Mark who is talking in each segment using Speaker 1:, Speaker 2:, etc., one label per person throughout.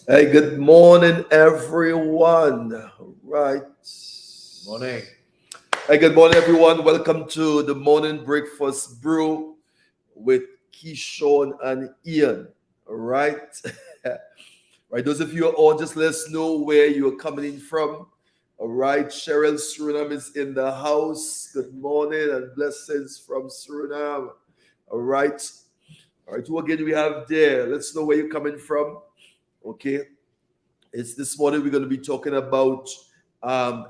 Speaker 1: Hey, good morning, everyone. Right.
Speaker 2: Morning.
Speaker 1: Hey, good morning, everyone. Welcome to the morning breakfast brew with Keeshon and Ian. All right. Right. Those of you who are on, just let us know where you are coming in from. All right. Cheryl Suriname is in the house. Good morning and blessings from Suriname. All right. All right. Who again we have there? Let's know where you're coming from. Okay. It's this morning we're going to be talking about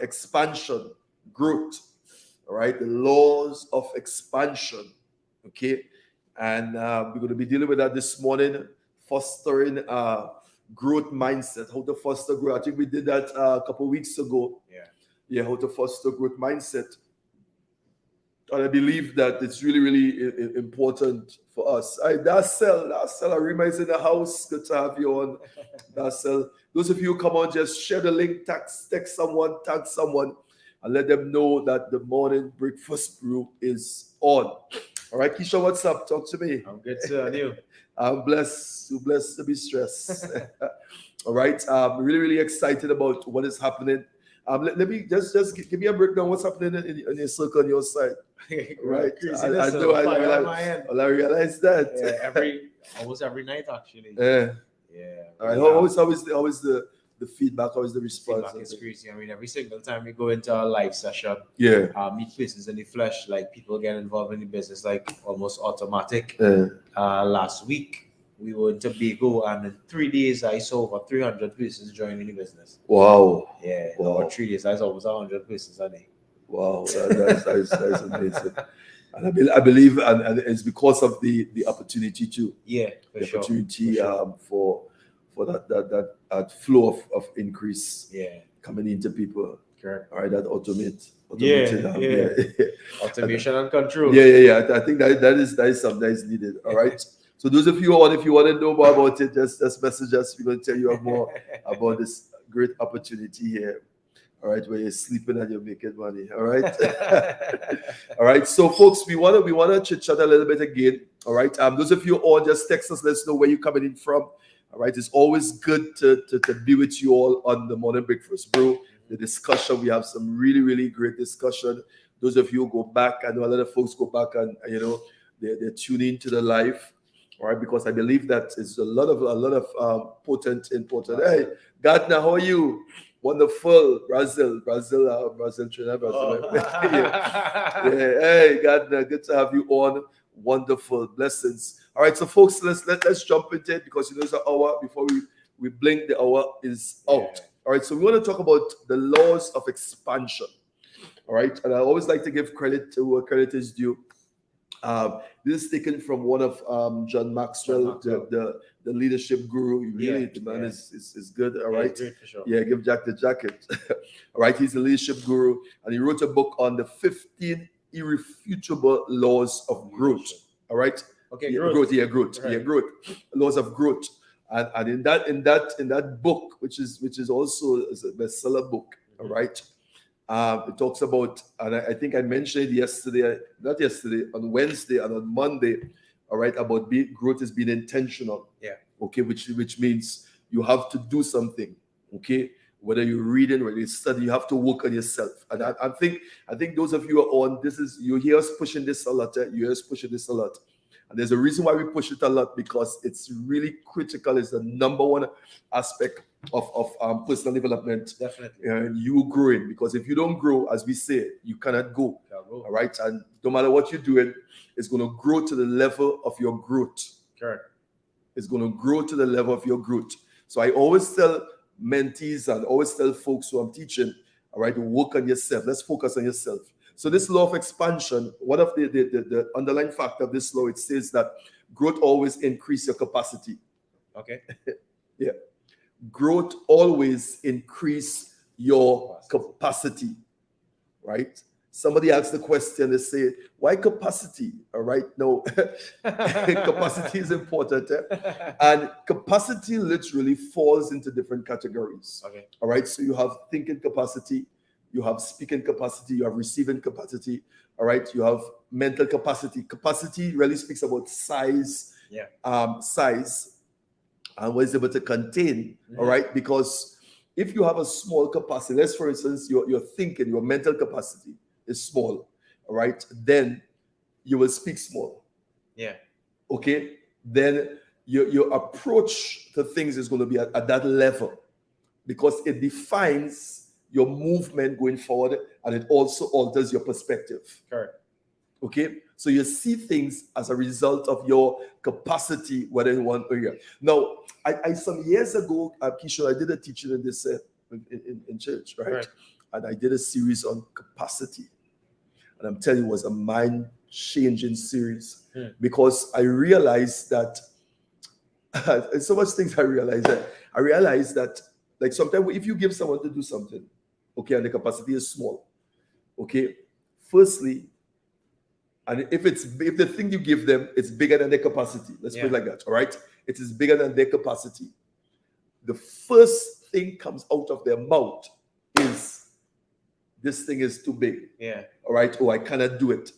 Speaker 1: expansion, growth, all right, the laws of expansion, okay, and we're going to be dealing with that this morning, fostering growth mindset, how to foster growth. I think we did that a couple of weeks ago. Yeah, how to foster growth mindset. And I believe that it's really, really important for us. Darcel, Arima is in the house. Good to have you on, Darcel. Those of you who come on, just share the link, text someone, tag someone, and let them know that the morning breakfast brew is on. All right, Keisha, what's up? Talk to me.
Speaker 2: I'm good, sir. And you?
Speaker 1: I'm blessed. Too blessed to be stressed. All right. I'm really, really excited about what is happening. Let me just give me a breakdown. What's happening in your circle on your side? Right. I realize that.
Speaker 2: Yeah, almost every night actually.
Speaker 1: Yeah. All right. Always the feedback, always the response.
Speaker 2: Feedback is crazy. I mean, every single time we go into a live session, meet faces in the flesh, like people get involved in the business, like almost automatic. Last week we were in Tobago, and in 3 days I saw over 300 faces joining the business.
Speaker 1: Wow.
Speaker 2: Yeah. Wow. About 3 days I saw almost 100 faces a day.
Speaker 1: Wow, that's amazing. And I believe, and it's because of the opportunity too.
Speaker 2: Yeah,
Speaker 1: the opportunity for that flow of increase.
Speaker 2: Yeah,
Speaker 1: coming into people.
Speaker 2: Correct.
Speaker 1: All right, that automated.
Speaker 2: Automation and control.
Speaker 1: Yeah. I think that is something that is needed. All right. So those of you on, if you want to know more about it, just message us. We're going to tell you more about this great opportunity here. All right, where you're sleeping and you're making money. All right. All right. So folks, we wanna chit chat a little bit again. All right. Those of you all, just text us, let us know where you're coming in from. All right. It's always good to be with you all on the morning breakfast brew. The discussion, we have some really, really great discussion. Those of you who go back, I know a lot of folks go back and they're tuning into the live. All right, because I believe that it's a lot of important. Hey, Gardner, how are you? Wonderful, Brazil, Trinidad, Brazil. Yeah. Hey, Gardner, good to have you on. Wonderful, blessings. All right, so folks, let's jump into it because it's an hour before we blink. The hour is out. All right, so we want to talk about the laws of expansion. All right, and I always like to give credit to where credit is due. This is taken from one of John Maxwell, the leadership guru. Really, the man is good. All right.
Speaker 2: Great for sure.
Speaker 1: Yeah, give Jack the jacket. All right. He's a leadership guru, and he wrote a book on the 15 irrefutable laws of growth. All right.
Speaker 2: Okay.
Speaker 1: Growth.
Speaker 2: Right.
Speaker 1: Yeah, growth. Laws of growth. And in that book, which is also a bestseller book. All right. It talks about, and I think I mentioned on Wednesday and on Monday, all right, about growth is being intentional.
Speaker 2: Yeah.
Speaker 1: Okay, which means you have to do something. Okay, whether you're reading, whether you study, you have to work on yourself. And I think those of you who are on, you hear us pushing this a lot. You hear us pushing this a lot. And there's a reason why we push it a lot, because it's really critical. It's the number one aspect of personal development.
Speaker 2: Definitely.
Speaker 1: And you growing, because if you don't grow, as we say, you cannot go. All right. And no matter what you're doing, it's going to grow to the level of your growth.
Speaker 2: Correct.
Speaker 1: It's going to grow to the level of your growth. So I always tell mentees and always tell folks who I'm teaching, all right, work on yourself. Let's focus on yourself. So this law of expansion, one of the underlying factor of this law, it says that growth always increase your capacity.
Speaker 2: Okay.
Speaker 1: Yeah. Growth always increase your capacity. Right? Somebody asked the question, they say, why capacity? All right. No, capacity is important. And capacity literally falls into different categories.
Speaker 2: Okay.
Speaker 1: All right. So you have thinking capacity, you have speaking capacity, you have receiving capacity, All right, you have mental capacity. Capacity really speaks about size, size, and what is able to contain. All right, because if you have a small capacity, let's for instance, your thinking, your mental capacity is small. All right, then you will speak small.
Speaker 2: Yeah.
Speaker 1: Okay, then your approach to things is going to be at that level, because it defines your movement going forward, and it also alters your perspective.
Speaker 2: Correct.
Speaker 1: Okay, so you see things as a result of your capacity within one area. Now, I some years ago, Keeshon, I did a teaching in this in church, right? And I did a series on capacity, and I'm telling you, it was a mind-changing series because I realized that so much things. I realized that like sometimes if you give someone to do something, okay, and the capacity is small, okay, firstly, and if the thing you give them it's bigger than their capacity, let's put it like that, all right, it is bigger than their capacity, the first thing comes out of their mouth is, this thing is too big.
Speaker 2: Yeah.
Speaker 1: All right, or I cannot do it,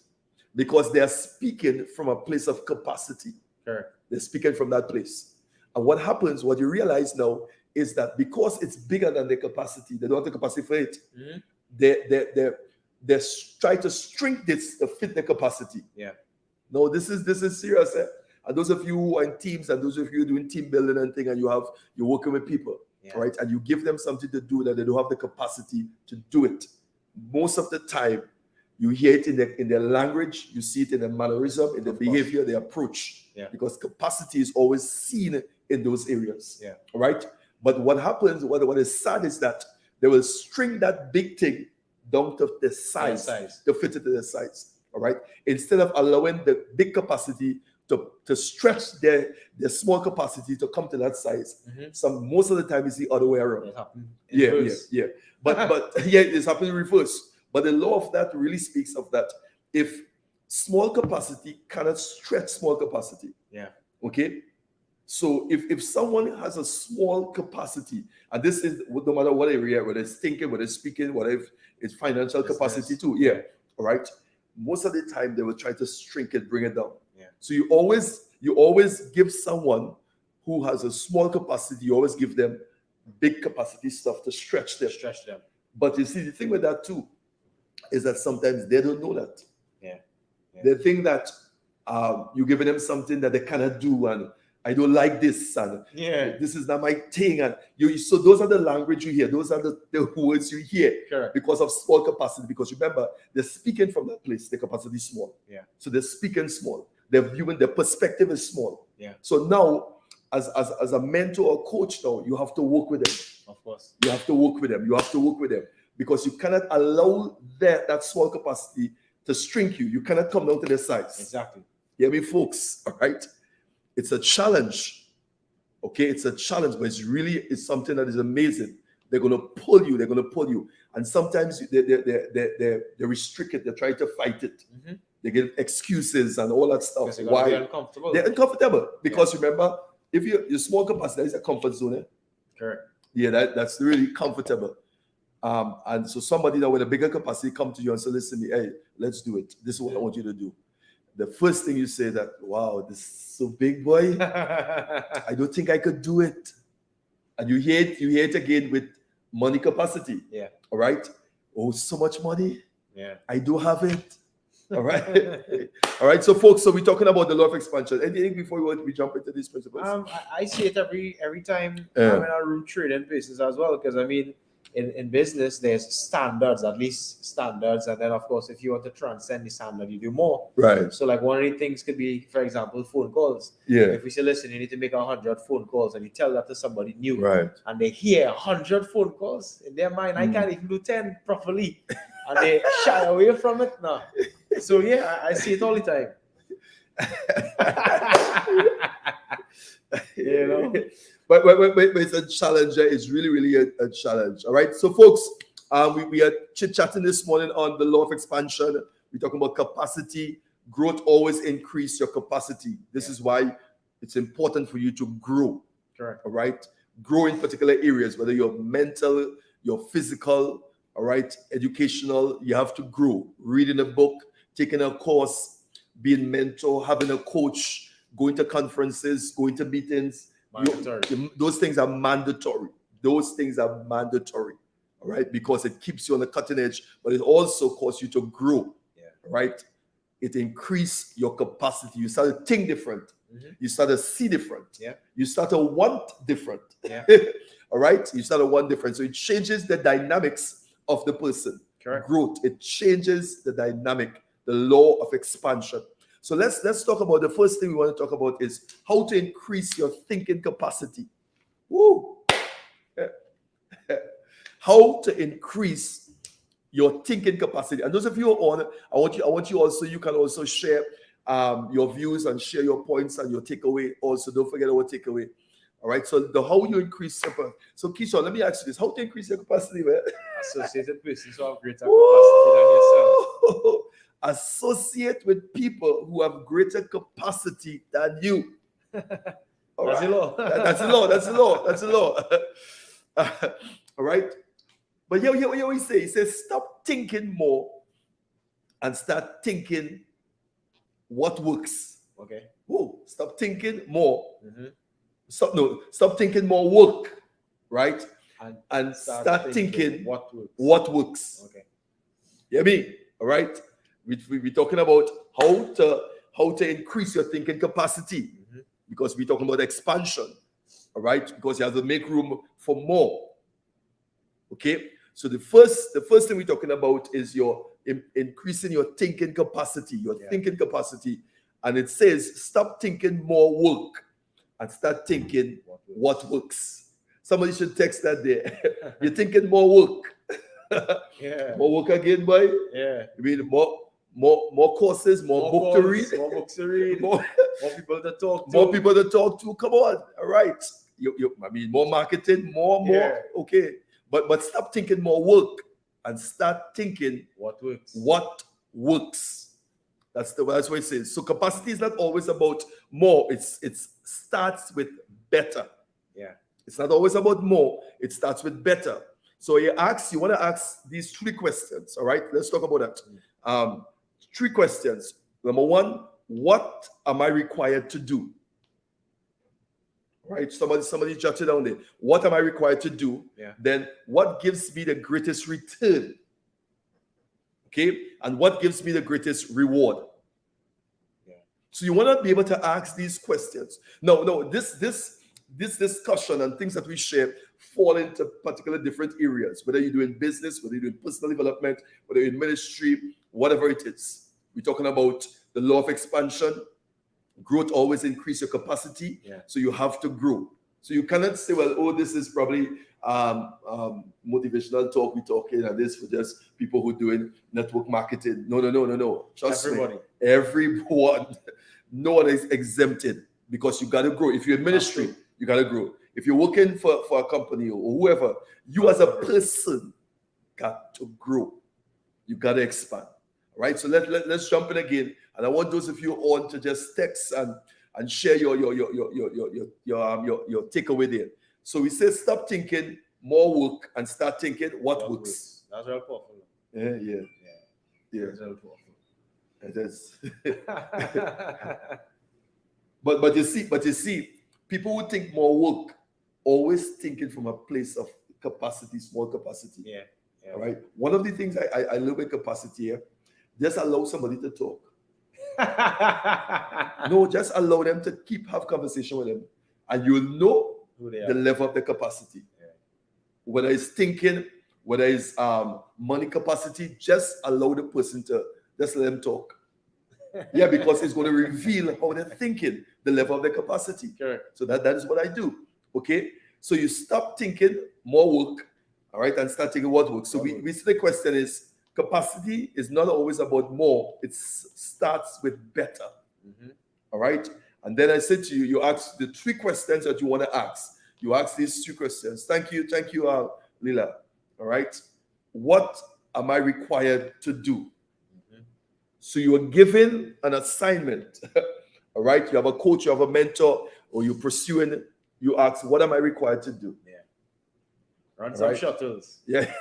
Speaker 1: because they are speaking from a place of capacity.
Speaker 2: Sure.
Speaker 1: They're speaking from that place. And what happens, what you realize now, is that because it's bigger than their capacity, they don't have the capacity for it. They try to shrink this to fit their capacity.
Speaker 2: Yeah.
Speaker 1: No, this is serious. And those of you who are in teams, and those of you doing team building and thing, and you're working with people, right? And you give them something to do that they don't have the capacity to do it. Most of the time, you hear it in their language, you see it in their mannerism, in their behavior, their approach.
Speaker 2: Yeah.
Speaker 1: Because capacity is always seen in those areas.
Speaker 2: Yeah.
Speaker 1: All right. But what happens, what is sad is that they will string that big thing down to the size. To fit it to the size. All right. Instead of allowing the big capacity to stretch their small capacity to come to that size. Most of the time it's the other way around. Yeah. But it's happening in reverse. But the law of that really speaks of that. If small capacity cannot stretch small capacity.
Speaker 2: Yeah.
Speaker 1: Okay. So if someone has a small capacity, and this is no matter what area, whether it's thinking, whether it's speaking, whatever it's financial capacity too. Yeah. All right. Most of the time they will try to shrink it, bring it down.
Speaker 2: Yeah.
Speaker 1: So you always give someone who has a small capacity, you always give them big capacity stuff to stretch them. But you see, the thing with that too is that sometimes they don't know that.
Speaker 2: Yeah.
Speaker 1: They think that you're giving them something that they cannot do, and I don't like this, and this is not my thing. And so those are the language you hear, those are the words you hear.
Speaker 2: Correct.
Speaker 1: Because of small capacity. Because remember, they're speaking from that place, the capacity is small.
Speaker 2: Yeah.
Speaker 1: So they're speaking small. They're viewing, their perspective is small.
Speaker 2: Yeah.
Speaker 1: So now, as a mentor or coach now, you have to work with them.
Speaker 2: Of course.
Speaker 1: You have to work with them. Because you cannot allow that small capacity to shrink you. You cannot come down to their size.
Speaker 2: Exactly.
Speaker 1: You hear me, folks? All right? It's a challenge. Okay? It's a challenge, but it's something that is amazing. They're going to pull you. And sometimes they're restricted. They try to fight it. They give excuses and all that stuff.
Speaker 2: Why? Uncomfortable.
Speaker 1: They're uncomfortable. Because remember, if your small capacity, that is a comfort zone.
Speaker 2: Correct.
Speaker 1: Yeah, that's really comfortable. And so somebody that with a bigger capacity come to you and say, listen, hey, let's do it. This is what I want you to do. The first thing you say that, wow, this is so big, boy. I don't think I could do it. And you hear it again with money capacity.
Speaker 2: Yeah.
Speaker 1: All right. Oh, so much money.
Speaker 2: Yeah.
Speaker 1: I do have it. All right. All right. So folks, so we're talking about the law of expansion. Anything before we jump into these principles?
Speaker 2: I see it every time I'm in a room trading places as well. Because I mean, in business, there's standards, at least standards. And then, of course, if you want to transcend the standard, you do more.
Speaker 1: Right.
Speaker 2: So, like, one of the things could be, for example, phone calls.
Speaker 1: Yeah.
Speaker 2: If we say, listen, you need to make 100 phone calls, and you tell that to somebody new.
Speaker 1: Right.
Speaker 2: And they hear 100 phone calls. In their mind, I can't even do 10 properly. And they shy away from it now. So, yeah, I see it all the time. You know?
Speaker 1: But it's a challenge. It's really a challenge. All right. So, folks, we are chit-chatting this morning on the law of expansion. We're talking about capacity. Growth always increase your capacity. This is why it's important for you to grow.
Speaker 2: Correct.
Speaker 1: All right. Grow in particular areas, whether you're mental, you're physical, all right, educational. You have to grow. Reading a book, taking a course, being mentor, having a coach, going to conferences, going to meetings. Those things are mandatory. Those things are mandatory, all right? Because it keeps you on the cutting edge, but it also causes you to grow, right? It increases your capacity. You start to think different. You start to see different. You start to want different. All right? You start to want different. So it changes the dynamics of the person.
Speaker 2: Correct.
Speaker 1: Growth. It changes the dynamic, the law of expansion. So let's talk about the first thing we want to talk about is how to increase your thinking capacity. Woo! How to increase your thinking capacity. And those of you who are on, I want you also, you can also share your views and share your points and your takeaway. Also, don't forget our takeaway. All right. So how you increase your, so Keeshon, let me ask you this: how to increase your capacity, man?
Speaker 2: Associated persons who have greater capacity than yourself.
Speaker 1: Associate with people who have greater capacity than you.
Speaker 2: That's the law.
Speaker 1: That's the law. That's the law. That's the law. All right. But here we say, he says, stop thinking more and start thinking what works.
Speaker 2: Okay.
Speaker 1: Whoa, stop thinking more. Stop thinking more work, right? And start thinking what works.
Speaker 2: Okay.
Speaker 1: You hear me? All right. We're talking about how to increase your thinking capacity, because we're talking about expansion. All right, because you have to make room for more. Okay. So the first thing we're talking about is your increasing your thinking capacity, thinking capacity. And it says, stop thinking more work and start thinking what works. Somebody should text that there. You're thinking more work. More work again, boy.
Speaker 2: Yeah.
Speaker 1: I mean, more courses, more book to read.
Speaker 2: More books to read.
Speaker 1: more
Speaker 2: people to talk to.
Speaker 1: More people to talk to. Come on. All right. I mean, more marketing, more. Okay. But stop thinking more work and start thinking
Speaker 2: what works.
Speaker 1: What works. That's what it says. So capacity is not always about more. It starts with better.
Speaker 2: Yeah.
Speaker 1: It's not always about more. It starts with better. So you want to ask these 3 questions. All right. Let's talk about that. 3 questions. Number 1, what am I required to do? Right? Somebody jot it down there. What am I required to do?
Speaker 2: Yeah.
Speaker 1: Then what gives me the greatest return? Okay? And what gives me the greatest reward?
Speaker 2: Yeah.
Speaker 1: So you want to be able to ask these questions. No, this discussion and things that we share fall into particular different areas, whether you're doing business, whether you're doing personal development, whether you're in ministry, whatever it is. We're talking about the law of expansion. Growth always increase your capacity, so you have to grow. So you cannot say, well, this is probably motivational talk we're talking, and this for just people who are doing network marketing. No. Trust me. Everyone, no one is exempted, because you got to grow. If you're in ministry, you got to grow. If you're working for a company or whoever, you as a person got to grow. You got to expand. Right, so let's jump in again, and I want those of you on to just text and share your takeaway there. So we say, stop thinking more work and start thinking what works.
Speaker 2: That's very powerful.
Speaker 1: Yeah.
Speaker 2: That's very powerful.
Speaker 1: It is. but you see, people who think more work always thinking from a place of capacity, small capacity.
Speaker 2: Yeah.
Speaker 1: All right. One of the things I love with capacity here. Just allow somebody to talk. No, just allow them to have conversation with them. And you'll know the level of the capacity. Yeah. Whether it's thinking, whether it's money capacity, just allow the person to just let them talk. Yeah, because it's going to reveal how they're thinking, the level of their capacity.
Speaker 2: Correct.
Speaker 1: So that is what I do. Okay? So you stop thinking more work, all right, and start thinking what works. So we see the question is, capacity is not always about more. It starts with better. All right. And then I said to you, you ask the 3 questions that you want to ask. You ask these 3 questions. Thank you, Lila. All right. What am I required to do? So you are given an assignment. All right. You have a coach, you have a mentor, or you're pursuing. You ask, what am I required to do?
Speaker 2: Run some shuttles.
Speaker 1: Yeah.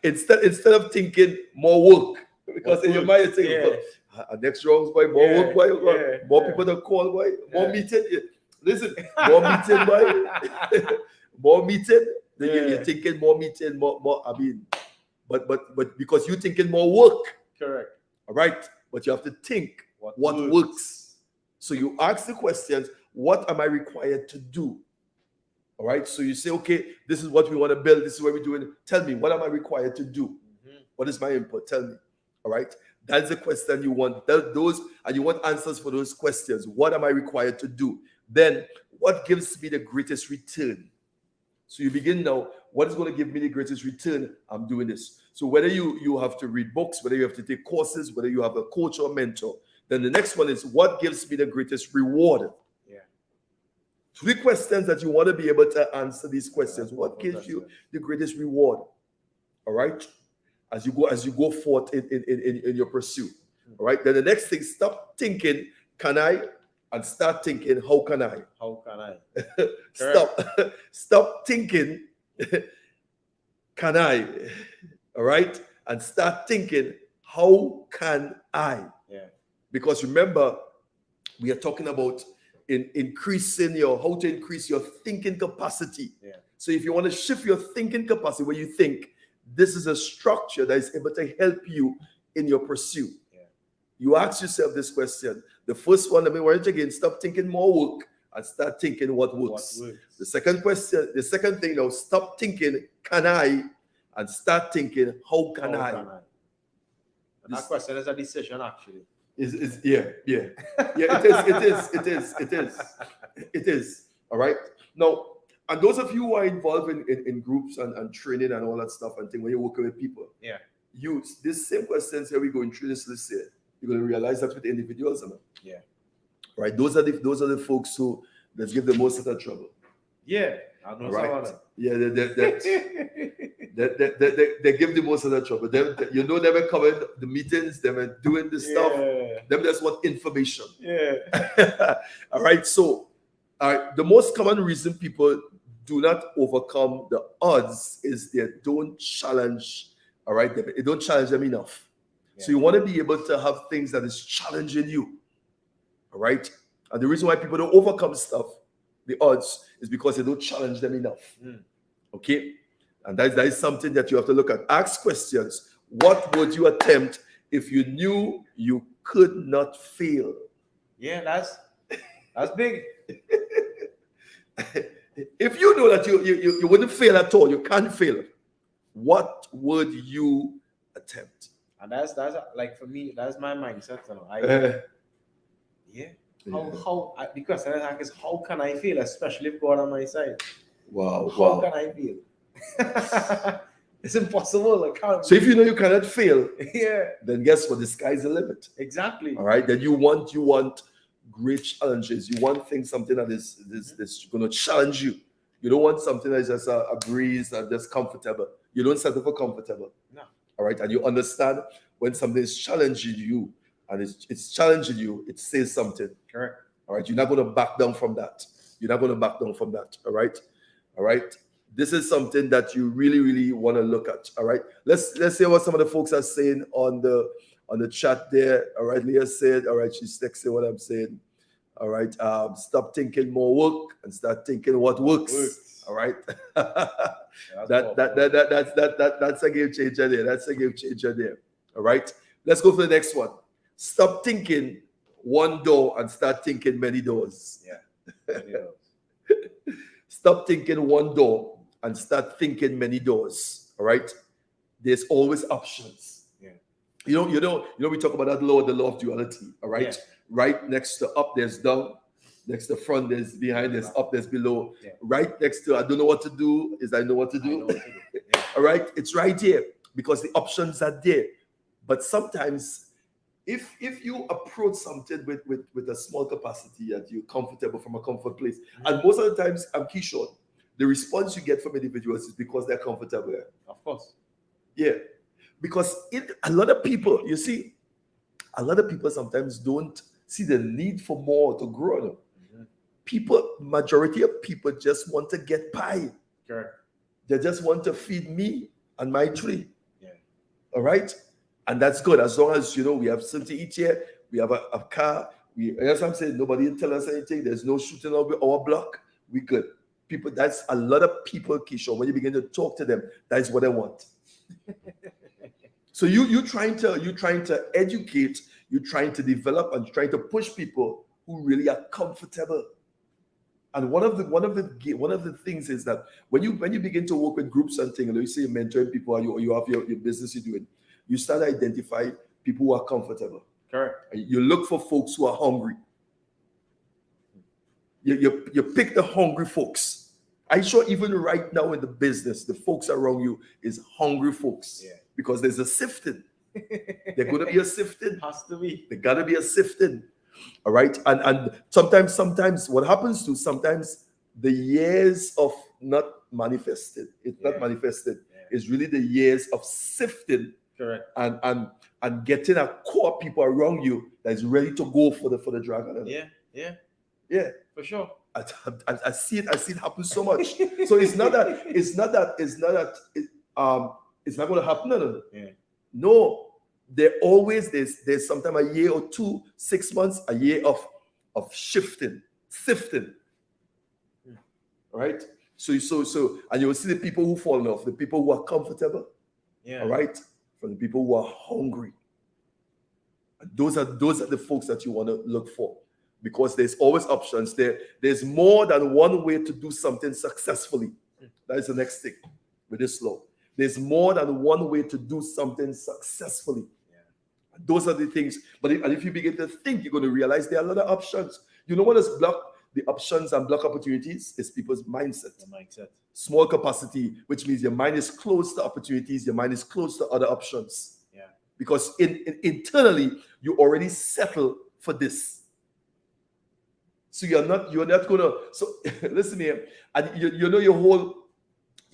Speaker 1: Instead of thinking more work, because in your mind you're thinking, Next rounds, boy, more work, boy, more people to call, boy, more meeting. Listen, more meeting, boy, more meeting. Then you're thinking more meeting, more. I mean, but because you're thinking more work.
Speaker 2: Correct.
Speaker 1: All right, but you have to think what works. So you ask the questions: what am I required to do? All right. So you say, okay, this is what we want to build. This is what we're doing. Tell me, what am I required to do? What is my input? Tell me. All right. That's the question you want. Those, and you want answers for those questions. What am I required to do? Then, what gives me the greatest return? So you begin now. What is going to give me the greatest return? I'm doing this. So whether you have to read books, whether you have to take courses, whether you have a coach or mentor, then the next one is what gives me the greatest reward? 3 questions that you want to be able to answer these questions. What gives you the greatest reward? All right. As you go forth in your pursuit. All right. Then the next thing, stop thinking, can I? And start thinking, how can I?
Speaker 2: How can I?
Speaker 1: Stop thinking, can I? All right. And start thinking, how can I?
Speaker 2: Yeah.
Speaker 1: Because remember, we are talking about increasing how to increase your thinking capacity.
Speaker 2: Yeah.
Speaker 1: So if you want to shift your thinking capacity where you think, this is a structure that is able to help you in your pursuit.
Speaker 2: Yeah.
Speaker 1: You ask yourself this question. The first one, let me word again, stop thinking more work and start thinking what works. The second question, the second thing now, stop thinking, can I? And start thinking, how can I?
Speaker 2: And that question is a decision actually.
Speaker 1: It is. All right. Now, and those of you who are involved in groups and training and all that stuff and thing, when you're working with people, use this same questions here we go through this year. You're going to realize that with individuals,
Speaker 2: yeah.
Speaker 1: Right. Those are the folks who that give the most of the trouble.
Speaker 2: Yeah. I know
Speaker 1: right. Yeah. They give the most of the trouble. They were coming the meetings, they were doing the stuff. Them just want information.
Speaker 2: Yeah.
Speaker 1: All right. So, the most common reason people do not overcome the odds is they don't challenge. All right. They don't challenge them enough. Yeah. So you want to be able to have things that is challenging you. All right. And the reason why people don't overcome stuff, the odds, is because they don't challenge them enough. Okay. And that is something that you have to look at. Ask questions. What would you attempt if you knew you could not fail?
Speaker 2: Yeah, that's big.
Speaker 1: If you know that you wouldn't fail at all, you can't fail, what would you attempt?
Speaker 2: And that's like for me, that's my mindset. Because the attack is how can I feel, especially if God on my side?
Speaker 1: Wow.
Speaker 2: How can I feel? It's impossible. I can't.
Speaker 1: So if you know you cannot fail,
Speaker 2: yeah,
Speaker 1: then guess what? The sky's the limit.
Speaker 2: Exactly.
Speaker 1: All right. Then you want great challenges. You want something that is going to challenge you. You don't want something that is just a breeze and just comfortable. You don't settle for comfortable.
Speaker 2: No.
Speaker 1: All right. And you understand when something is challenging you and it's challenging you, it says something.
Speaker 2: Correct.
Speaker 1: All right. You're not going to back down from that. All right. All right. This is something that you really, really want to look at. All right. Let's see what some of the folks are saying on the chat there. All right. Leah said, all right, she's texting what I'm saying. All right. Stop thinking more work and start thinking what works. All right. That's a game changer there. All right. Let's go for the next one. Stop thinking one door and start thinking many doors.
Speaker 2: Yeah.
Speaker 1: Stop thinking one door and start thinking many doors. All right. There's always options.
Speaker 2: Yeah.
Speaker 1: You know, we talk about that the law of duality. All right. Yeah. Right next to up, there's down. Next to front, there's behind, there's up, there's below. Yeah. Right next to I don't know what to do is I know what to do. Yeah. All right. It's right here because the options are there. But sometimes if you approach something with a small capacity that you're comfortable from a comfort place, and most of the times, I'm Keeshon, the response you get from individuals is because they're comfortable there.
Speaker 2: Of course.
Speaker 1: Yeah. Because a lot of people sometimes don't see the need for more to grow. Majority of people just want to get by.
Speaker 2: Sure.
Speaker 1: They just want to feed me and my tree.
Speaker 2: Yeah.
Speaker 1: All right. And that's good. As long as, we have something to eat here, we have a car, as I'm saying, nobody didn't tell us anything, there's no shooting over our block, we good. People, that's a lot of people, Keeshon, when you begin to talk to them, that's what they want. So you're trying to educate, you're trying to develop, and you're trying to push people who really are comfortable. And one of the things is that when you begin to work with groups and things, you say you're mentoring people, or you have your business you're doing, you start to identify people who are comfortable.
Speaker 2: Correct.
Speaker 1: You look for folks who are hungry. You pick the hungry folks. I'm sure even right now in the business, the folks around you is hungry folks.
Speaker 2: Yeah.
Speaker 1: Because there's a sifting. There's going to be a sifting.
Speaker 2: Has to be.
Speaker 1: There got to be a sifting. All right. And sometimes what happens to sometimes the years of not manifested, not manifested, is really the years of sifting.
Speaker 2: Correct.
Speaker 1: And getting a core people around you that is ready to go for the dragon. Yeah.
Speaker 2: For sure.
Speaker 1: I see it happen so much. So it's not that it's not going to happen. No, there's sometimes a year or 2, 6 months, a year of sifting. Right? So and you will see the people who fall off, the people who are comfortable.
Speaker 2: Yeah.
Speaker 1: All right, from the people who are hungry. And those are the folks that you want to look for, because there's always options. There's more than one way to do something successfully. That is the next thing with this law. There's more than one way to do something successfully. Yeah. And those are the things. But if you begin to think, you're going to realize there are a lot of options. You know what has blocked the options and block opportunities? Is people's mindset. The mindset. Small capacity, which means your mind is closed to opportunities, your mind is closed to other options. Yeah. Because internally, you already settle for this. So you're not gonna. So listen here, and you know your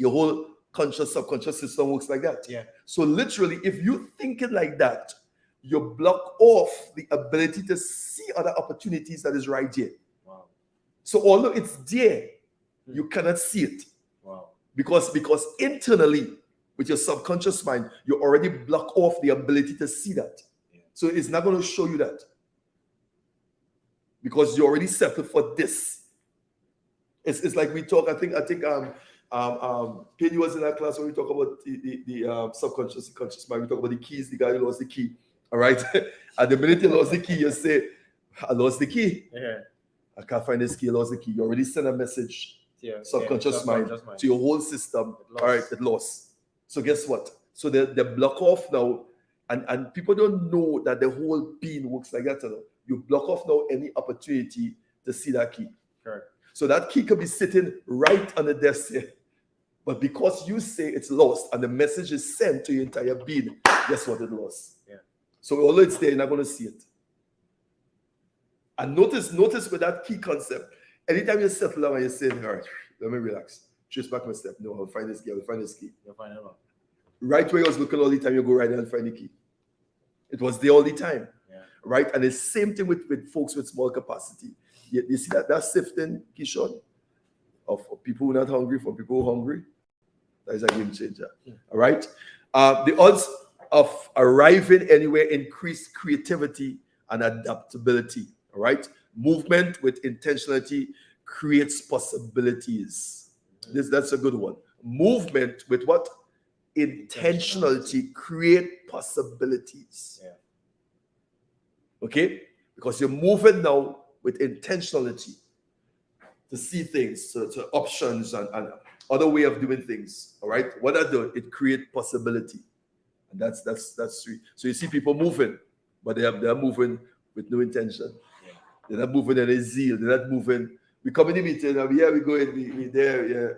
Speaker 1: whole conscious subconscious system works like that. Yeah. So literally, if you think it like that, you block off the ability to see other opportunities that is right here. Wow. So although it's there, you cannot see it. Wow. Because internally, with your subconscious mind, you already block off the ability to see that. Yeah. So it's not going to show you that. Because you already settled for this. It's like we talk, I think Penny was in that class when we talk about the subconscious and conscious mind. We talk about the keys, the guy who lost the key. All right. And the minute you lost the key, you say, I lost the key. Yeah. I can't find this key, I lost the key. You already send a message, subconscious mind, to your whole system. All right, it lost. So guess what? So they block off now, and people don't know that the whole being works like that. You block off now any opportunity to see that key. Correct. So that key could be sitting right on the desk here. But because you say it's lost and the message is sent to your entire being, guess what? It lost. Yeah. So although it's there, you're not going to see it. And notice with that key concept, anytime you settle down and you say, all right, let me relax. Trace back my step. No, I'll find this key. I'll find this key. You'll find it out. Right where I was looking all the time, you go right there and find the key. It was there all the time. Yeah. Right? And the same thing with folks with small capacity. You see that sifting, Keeshon, of people who are not hungry from people who are hungry. That is a game changer. Yeah. All right? The odds of arriving anywhere increase creativity and adaptability. All right? Movement with intentionality creates possibilities. That's a good one. Movement with what? Intentionality create possibilities. Yeah. Okay? Because you're moving now with intentionality to see things, to options and other way of doing things. All right? What I do, it creates possibility. And that's sweet. So you see people moving, but they're moving with no intention. Yeah. They're not moving any zeal. They're not moving. We come in the meeting, and we go in, we there, yeah.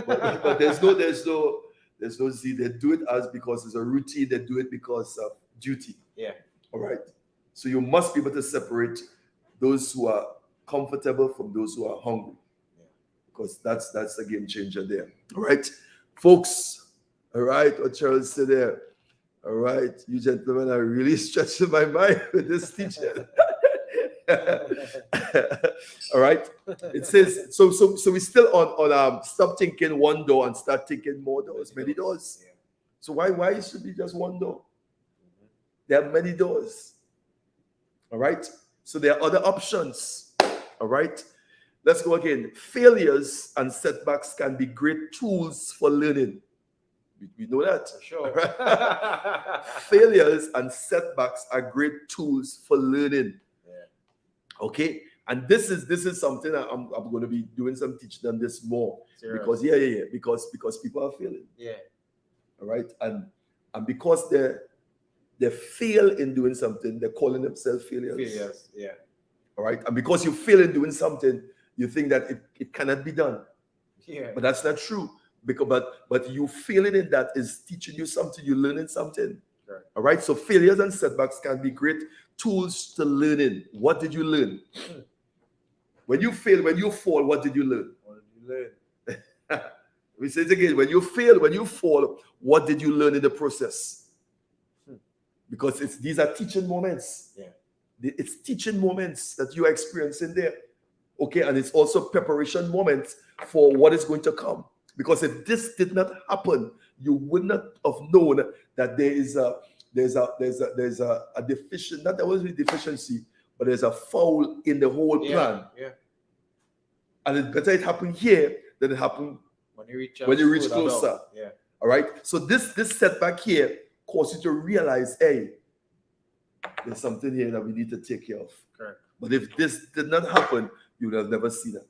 Speaker 1: But there's no zeal. They do it because it's a routine. They do it because of duty. Yeah. All right. So you must be able to separate those who are comfortable from those who are hungry. Yeah. Because that's the game changer there. All right, folks. All right, what Charles said there. All right, you gentlemen are really stretching my mind with this teaching. All right. It says so we're still on stop thinking one door and start thinking more doors, many doors. Yeah. So why it should be just one door? There are many doors. All right. So there are other options. All right. Let's go again. Failures and setbacks can be great tools for learning. We know that.
Speaker 2: For sure.
Speaker 1: Failures and setbacks are great tools for learning.
Speaker 2: Yeah.
Speaker 1: Okay. And this is something I'm going to be doing some teaching on this more.
Speaker 2: Serious.
Speaker 1: Because because people are failing.
Speaker 2: Yeah.
Speaker 1: All right. And because they fail in doing something, they're calling themselves failures.
Speaker 2: Failures. Yeah.
Speaker 1: All right. And because you fail in doing something, you think that it cannot be done.
Speaker 2: Yeah.
Speaker 1: But that's not true. But you failing in that is teaching you something, you're learning something.
Speaker 2: Sure.
Speaker 1: All right. So failures and setbacks can be great tools to learning. What did you learn? When you fail, when you fall, what did you learn?
Speaker 2: What did you learn?
Speaker 1: We say it again. When you fail, when you fall, what did you learn in the process? Because these are teaching moments.
Speaker 2: Yeah.
Speaker 1: It's teaching moments that you are experiencing there. Okay, and it's also preparation moments for what is going to come. Because if this did not happen, you would not have known that there's a deficiency, not always a deficiency, but there's a foul in the whole plan.
Speaker 2: Yeah.
Speaker 1: And it's better it happen here than it happen
Speaker 2: when you reach
Speaker 1: closer.
Speaker 2: Yeah.
Speaker 1: All right. So this setback here causes you to realize, hey, there's something here that we need to take care of.
Speaker 2: Correct.
Speaker 1: But if this did not happen, you would have never seen that.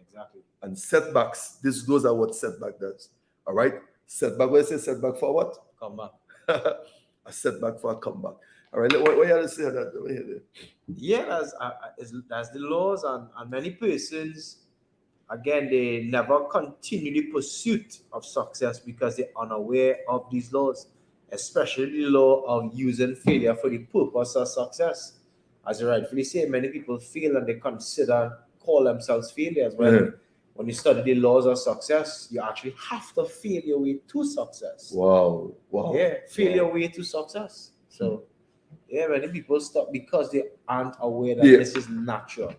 Speaker 2: Exactly.
Speaker 1: And setbacks, those are what setback does. All right. Setback. What I say setback for what?
Speaker 2: Comeback.
Speaker 1: A setback for a comeback. All right. What you have to say on that?
Speaker 2: Yeah, that's the laws, and many persons, again, they never continue the pursuit of success because they're unaware of these laws, especially the law of using failure for the purpose of success. As you rightfully say, many people fail and they call themselves failures. When you study the laws of success, you actually have to fail your way to success.
Speaker 1: Wow.
Speaker 2: Yeah, fail your way to success. So, yeah, many people stop because they aren't aware that this is natural.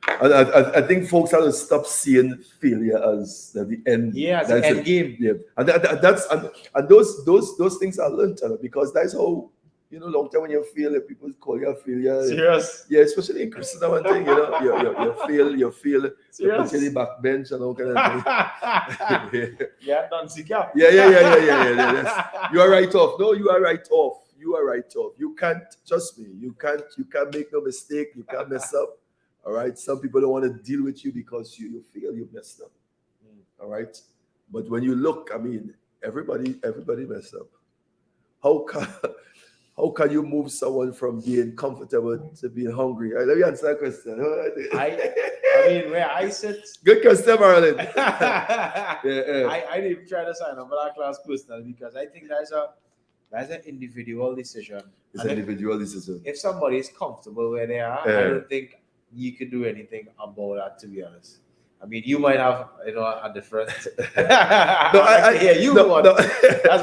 Speaker 1: I think folks have to stop seeing failure as the end.
Speaker 2: Yeah, the end game.
Speaker 1: Yeah, and those things are learned because that's how long time when you fail, people call you a failure.
Speaker 2: Serious?
Speaker 1: Yeah, especially in Christian one thing, you fail, you put you backbench and all kind of thing.
Speaker 2: Yeah, don't seek out.
Speaker 1: Yeah. You are right off. No, you are right off. You can't, trust me, you can't make no mistake, you can't mess up. All right. Some people don't want to deal with you because you feel you messed up. All right. But when you look, I mean, everybody messed up. How can you move someone from being comfortable to being hungry? Let me answer that question.
Speaker 2: I mean, where I sit.
Speaker 1: Good question, Marilyn.
Speaker 2: I didn't try to sign up for that class personally because I think that's an individual decision.
Speaker 1: It's an individual decision.
Speaker 2: If somebody is comfortable where they are, I don't think you can do anything about that, to be honest. I mean, you might have, a different. That's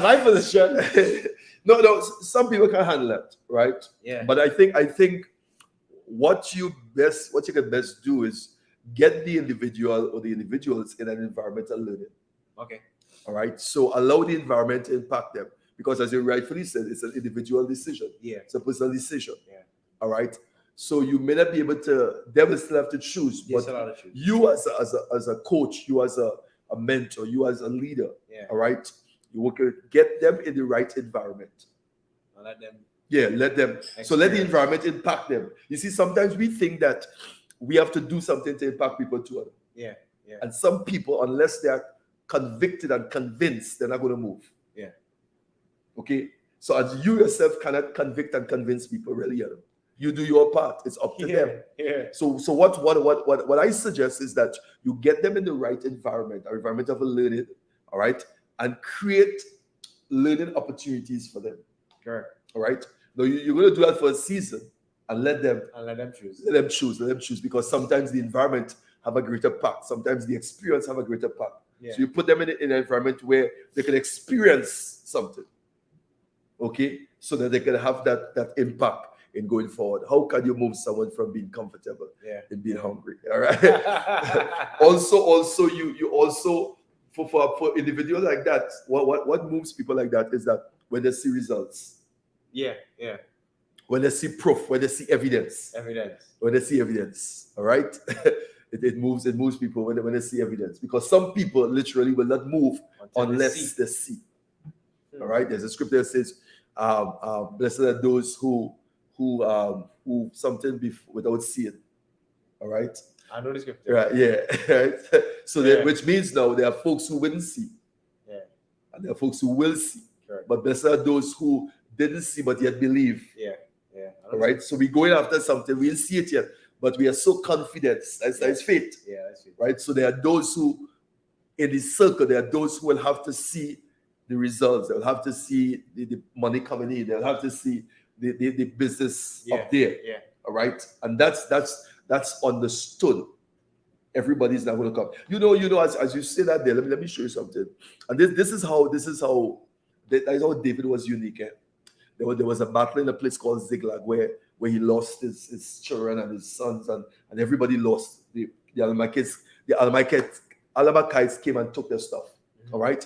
Speaker 2: my position.
Speaker 1: No. Some people can handle that, right?
Speaker 2: Yeah.
Speaker 1: But I think what you can best do is get the individual or the individuals in an environmental learning.
Speaker 2: Okay.
Speaker 1: All right. So allow the environment to impact them because, as you rightfully said, it's an individual decision.
Speaker 2: Yeah.
Speaker 1: It's a personal decision.
Speaker 2: Yeah.
Speaker 1: All right. So you may not be able to. They will still have to choose.
Speaker 2: Yes,
Speaker 1: but you as a coach, you as a mentor, you as a leader.
Speaker 2: Yeah.
Speaker 1: All right. You will get them in the right environment.
Speaker 2: And let them.
Speaker 1: Yeah, let them. Experience. So let the environment impact them. You see, sometimes we think that we have to do something to impact people too.
Speaker 2: Yeah.
Speaker 1: And some people, unless they are convicted and convinced, they're not going to move.
Speaker 2: Yeah.
Speaker 1: Okay. So as you yourself cannot convict and convince people, really, you do your part. It's up to them.
Speaker 2: Yeah.
Speaker 1: So what I suggest is that you get them in the right environment, an environment of learning, all right, and create learning opportunities for them.
Speaker 2: Correct.
Speaker 1: All right. Now you're going to do that for a season and let them choose. Let them choose because sometimes the environment have a greater part. Sometimes the experience have a greater part.
Speaker 2: Yeah.
Speaker 1: So you put them in an environment where they can experience something. Okay, so that they can have that impact in going forward. How can you move someone from being comfortable and being hungry? All right. also, you also for individuals like that, what moves people like that is that when they see results.
Speaker 2: Yeah, yeah.
Speaker 1: When they see proof, when they see evidence. When they see evidence, all right? it moves people when they see evidence. Because some people literally will not move unless they see. All right? There's a scripture that says, blessed are those who something without seeing. All right?
Speaker 2: I know the scripture.
Speaker 1: Right, yeah. Right? So which means now there are folks who wouldn't see. Yeah. And there are folks who will see. Correct. But blessed are those who didn't see but yet believe. Yeah. Yeah. All right. So we're going after something. We didn't see it yet, but we are so confident. That's faith. Yeah, that's faith. Right. So there are those who, in the circle, there are those who will have to see the results. They'll have to see the money coming in. They'll have to see the business up there. Yeah. All right. And that's understood. Everybody's not going to come. You know, as you say that there, let me show you something. And this is how David was unique. There was a battle in a place called Ziklag where he lost his children and his sons and everybody lost. The Amalekites came and took their stuff. Mm-hmm. All right.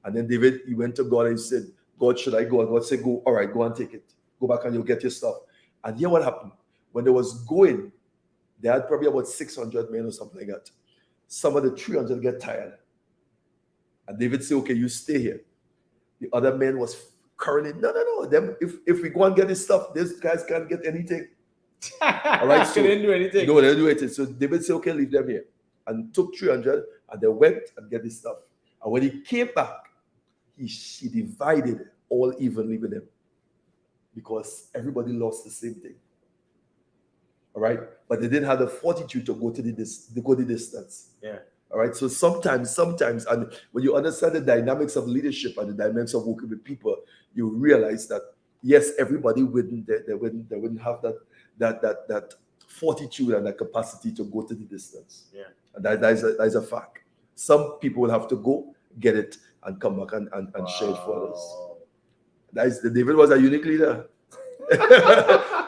Speaker 1: And then David, he went to God and he said, God, should I go? And God said, go. All right, go and take it. Go back and you'll get your stuff. And here what happened? When they was going, they had probably about 600 men or something like that. Some of the 300 get tired. And David said, okay, you stay here. The other men was currently, no. Them, if we go and get this stuff, these guys can't get anything. All right, so
Speaker 2: they didn't do anything.
Speaker 1: No, they didn't do anything. So David said, okay, leave them here. And took 300 and they went and get this stuff. And when he came back, he divided all evenly with them. Because everybody lost the same thing. All right, but they didn't have the fortitude to go the distance. Yeah. All right. So sometimes, and when you understand the dynamics of leadership and the dynamics of working with people, you realize that yes, everybody wouldn't have that fortitude and that capacity to go to the distance. Yeah. And that is a fact. Some people will have to go get it and come back and share it for others. David was a unique leader.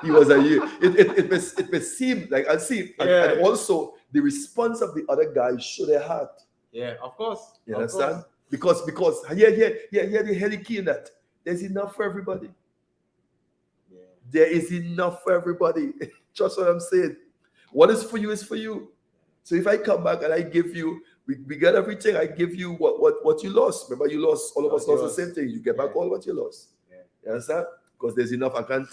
Speaker 1: He was it may seem like and also the response of the other guys showed their heart.
Speaker 2: Yeah, of course.
Speaker 1: You understand? Because the heady key in that. There's enough for everybody. Yeah. There is enough for everybody. Just what I'm saying. What is for you is for you. So if I come back and I give you, we get everything, I give you what you lost. Remember, you lost, all of us lost the same thing. You get back all what you lost. Yeah. You understand? Because there's enough. I can't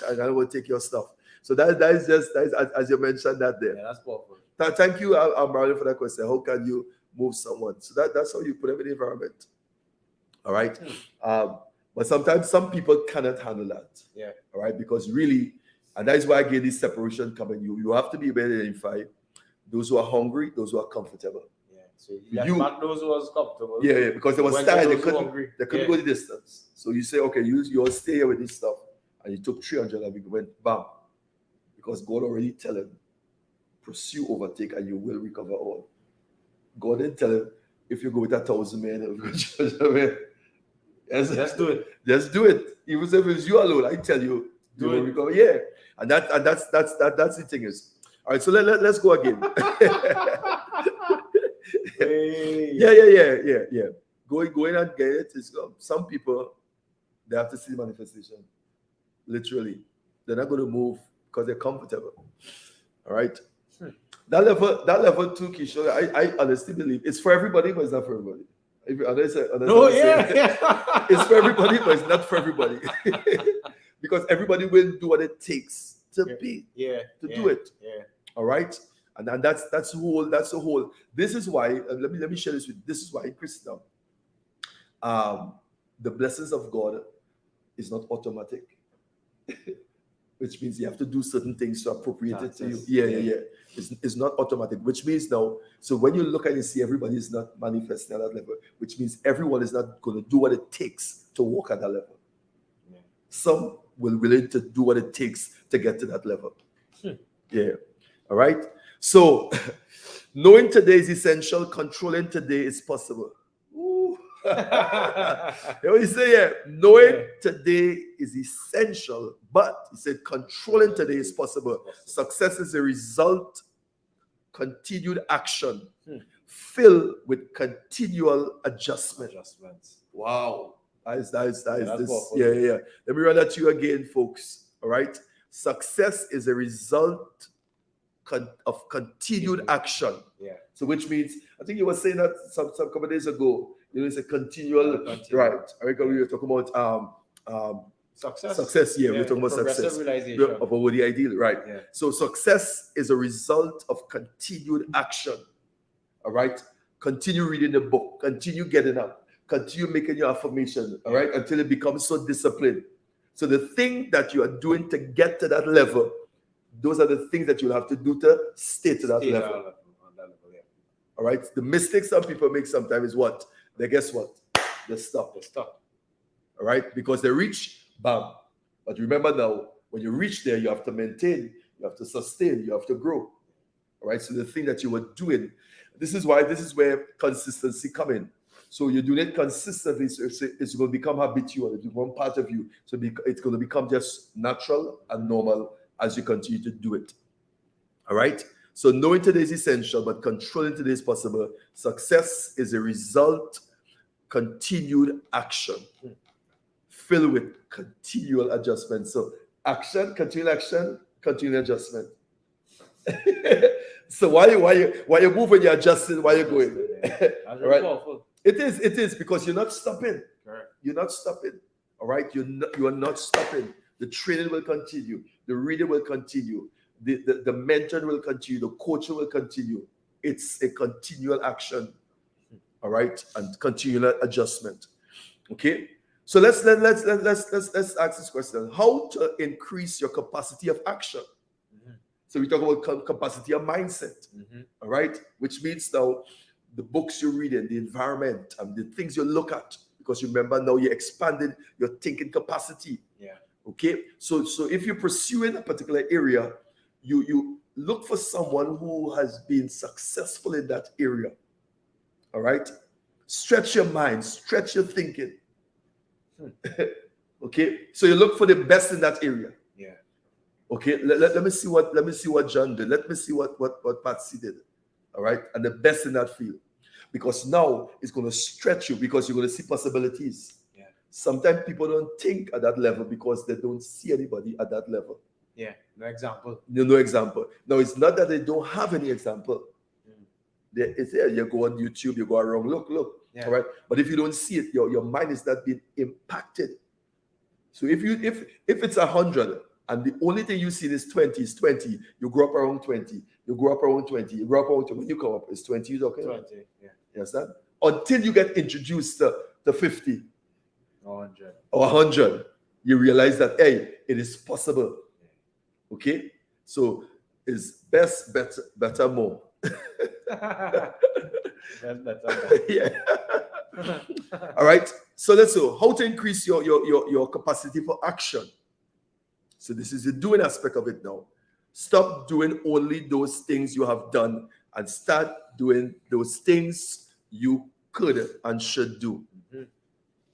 Speaker 1: take your stuff. So that is as you mentioned that there.
Speaker 2: Yeah, that's powerful.
Speaker 1: Thank you, Marlon, for that question. How can you move someone? So that's how you put them in the environment. All right. But sometimes some people cannot handle that. Yeah. All right. Because really, and that is why I get this separation coming. You have to be able to identify those who are hungry, those who are comfortable.
Speaker 2: Yeah. So you back those who was comfortable.
Speaker 1: Yeah, because they was tired. They couldn't go the distance. So you say, okay, you'll stay here with this stuff. And you took 300 and we went bam. Because God already tell him, pursue, overtake, and you will recover all. God didn't tell him, if you go with 1,000 men,
Speaker 2: let's do it.
Speaker 1: Just do it. Even if it's you alone, I tell you, you will recover. Yeah. And that's the thing is. All right, so let's go again. Yeah. Going and get it is some people, they have to see the manifestation. Literally. They're not going to move because they're comfortable. All right. That level 2, Keeshon, I honestly believe it's for everybody, but it's not for everybody. It's for everybody, but it's not for everybody. Because everybody will do what it takes to do it. Yeah. All right. And that's the whole. This is why, let me share this with you. This is why in Christendom, the blessings of God is not automatic. Which means you have to do certain things to appropriate it to you. Yeah. It's not automatic, which means now, so when you look at it and see everybody is not manifesting at that level, which means everyone is not going to do what it takes to walk at that level. Yeah. Some will be willing to do what it takes to get to that level. Yeah. All right. So knowing today is essential, controlling today is possible. What you say here? Knowing today is essential, but he said controlling today is possible. Success is a result, continued action, filled with continual adjustments. Wow. Nice. Yeah. Let me run that to you again, folks. All right. Success is a result of continued action.
Speaker 2: Yeah.
Speaker 1: So which means, I think you were saying that some couple of days ago, it's a continual, right? I reckon we were talking about success. Yeah, we were talking about success of what the ideal, right?
Speaker 2: Yeah.
Speaker 1: So success is a result of continued action. All right. Continue reading the book. Continue getting up. Continue making your affirmation. All right, until it becomes so disciplined. So the thing that you are doing to get to that level, those are the things that you'll have to do to stay to that level. All right. The mistakes some people make sometimes is what? They guess what? They stop. All right. Because they reach, bam. But remember now, when you reach there, you have to maintain, you have to sustain, you have to grow. All right. So the thing that you were doing, this is where consistency comes in. So you're doing it consistently, so it's going to become habitual. It's one part of you. So it's going to become just natural and normal as you continue to do it. All right. So knowing today is essential, but controlling today is possible. Success is a result, continued action, filled with continual adjustment. So action, continual adjustment. So while you're moving, you're adjusting while you're going.
Speaker 2: That's really powerful.
Speaker 1: It is because you're not stopping.
Speaker 2: Correct.
Speaker 1: You're not stopping. All right. You are not stopping. The training will continue. The reading will continue. The mentoring will continue. The coaching will continue. It's a continual action. All right, and continual adjustment. Okay. So let's ask this question: how to increase your capacity of action? So we talk about capacity of mindset. All right, which means now the books you're reading, the environment, and the things you look at, because you remember now you're expanding your thinking capacity.
Speaker 2: Yeah.
Speaker 1: Okay. So if you're pursuing a particular area, you look for someone who has been successful in that area. All right. Stretch your mind, stretch your thinking. Okay. So you look for the best in that area.
Speaker 2: Yeah.
Speaker 1: Okay. Let me see what John did. Let me see what Patsy did. All right. And the best in that field. Because now it's going to stretch you, because you're going to see possibilities.
Speaker 2: Yeah.
Speaker 1: Sometimes people don't think at that level because they don't see anybody at that level.
Speaker 2: Yeah. No example.
Speaker 1: No example. Now, it's not that they don't have any example. It's there. You go on YouTube, you go around, look.
Speaker 2: Yeah.
Speaker 1: All right. But if you don't see it, your mind is not being impacted. So if it's 100 and the only thing you see is 20, you grow up around 20. You grow up around 20. When you come up, it's 20. You okay?
Speaker 2: 20. Yeah.
Speaker 1: You understand? Until you get introduced to 50
Speaker 2: or
Speaker 1: 100, you realize that, hey, it is possible. Okay? So it's best, better, more. Yeah. All right. So let's go. How to increase your capacity for action. So this is the doing aspect of it now. Stop doing only those things you have done and start doing those things you could and should do.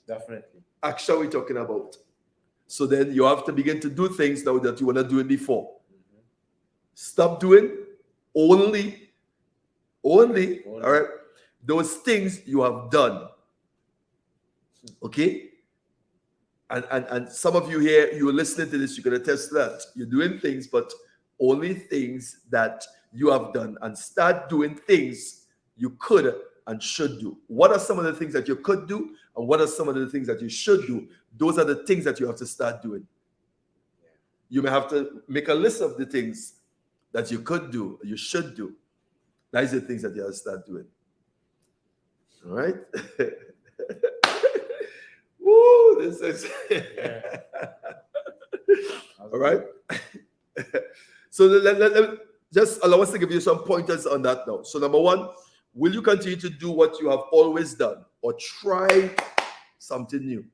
Speaker 2: Definitely.
Speaker 1: Action we're talking about. So then you have to begin to do things now that you were not doing before. Stop doing only, all right, those things you have done. Okay? And some of you here, you're listening to this, you can attest to that. You're doing things, but only things that you have done, and start doing things you could and should do. What are some of the things that you could do, and what are some of the things that you should do? Those are the things that you have to start doing. You may have to make a list of the things that you could do, you should do. Those are the things that you have to start doing. All right? Woo, this is all right. So let just allow us to give you some pointers on that now. So number one, will you continue to do what you have always done, or try something new?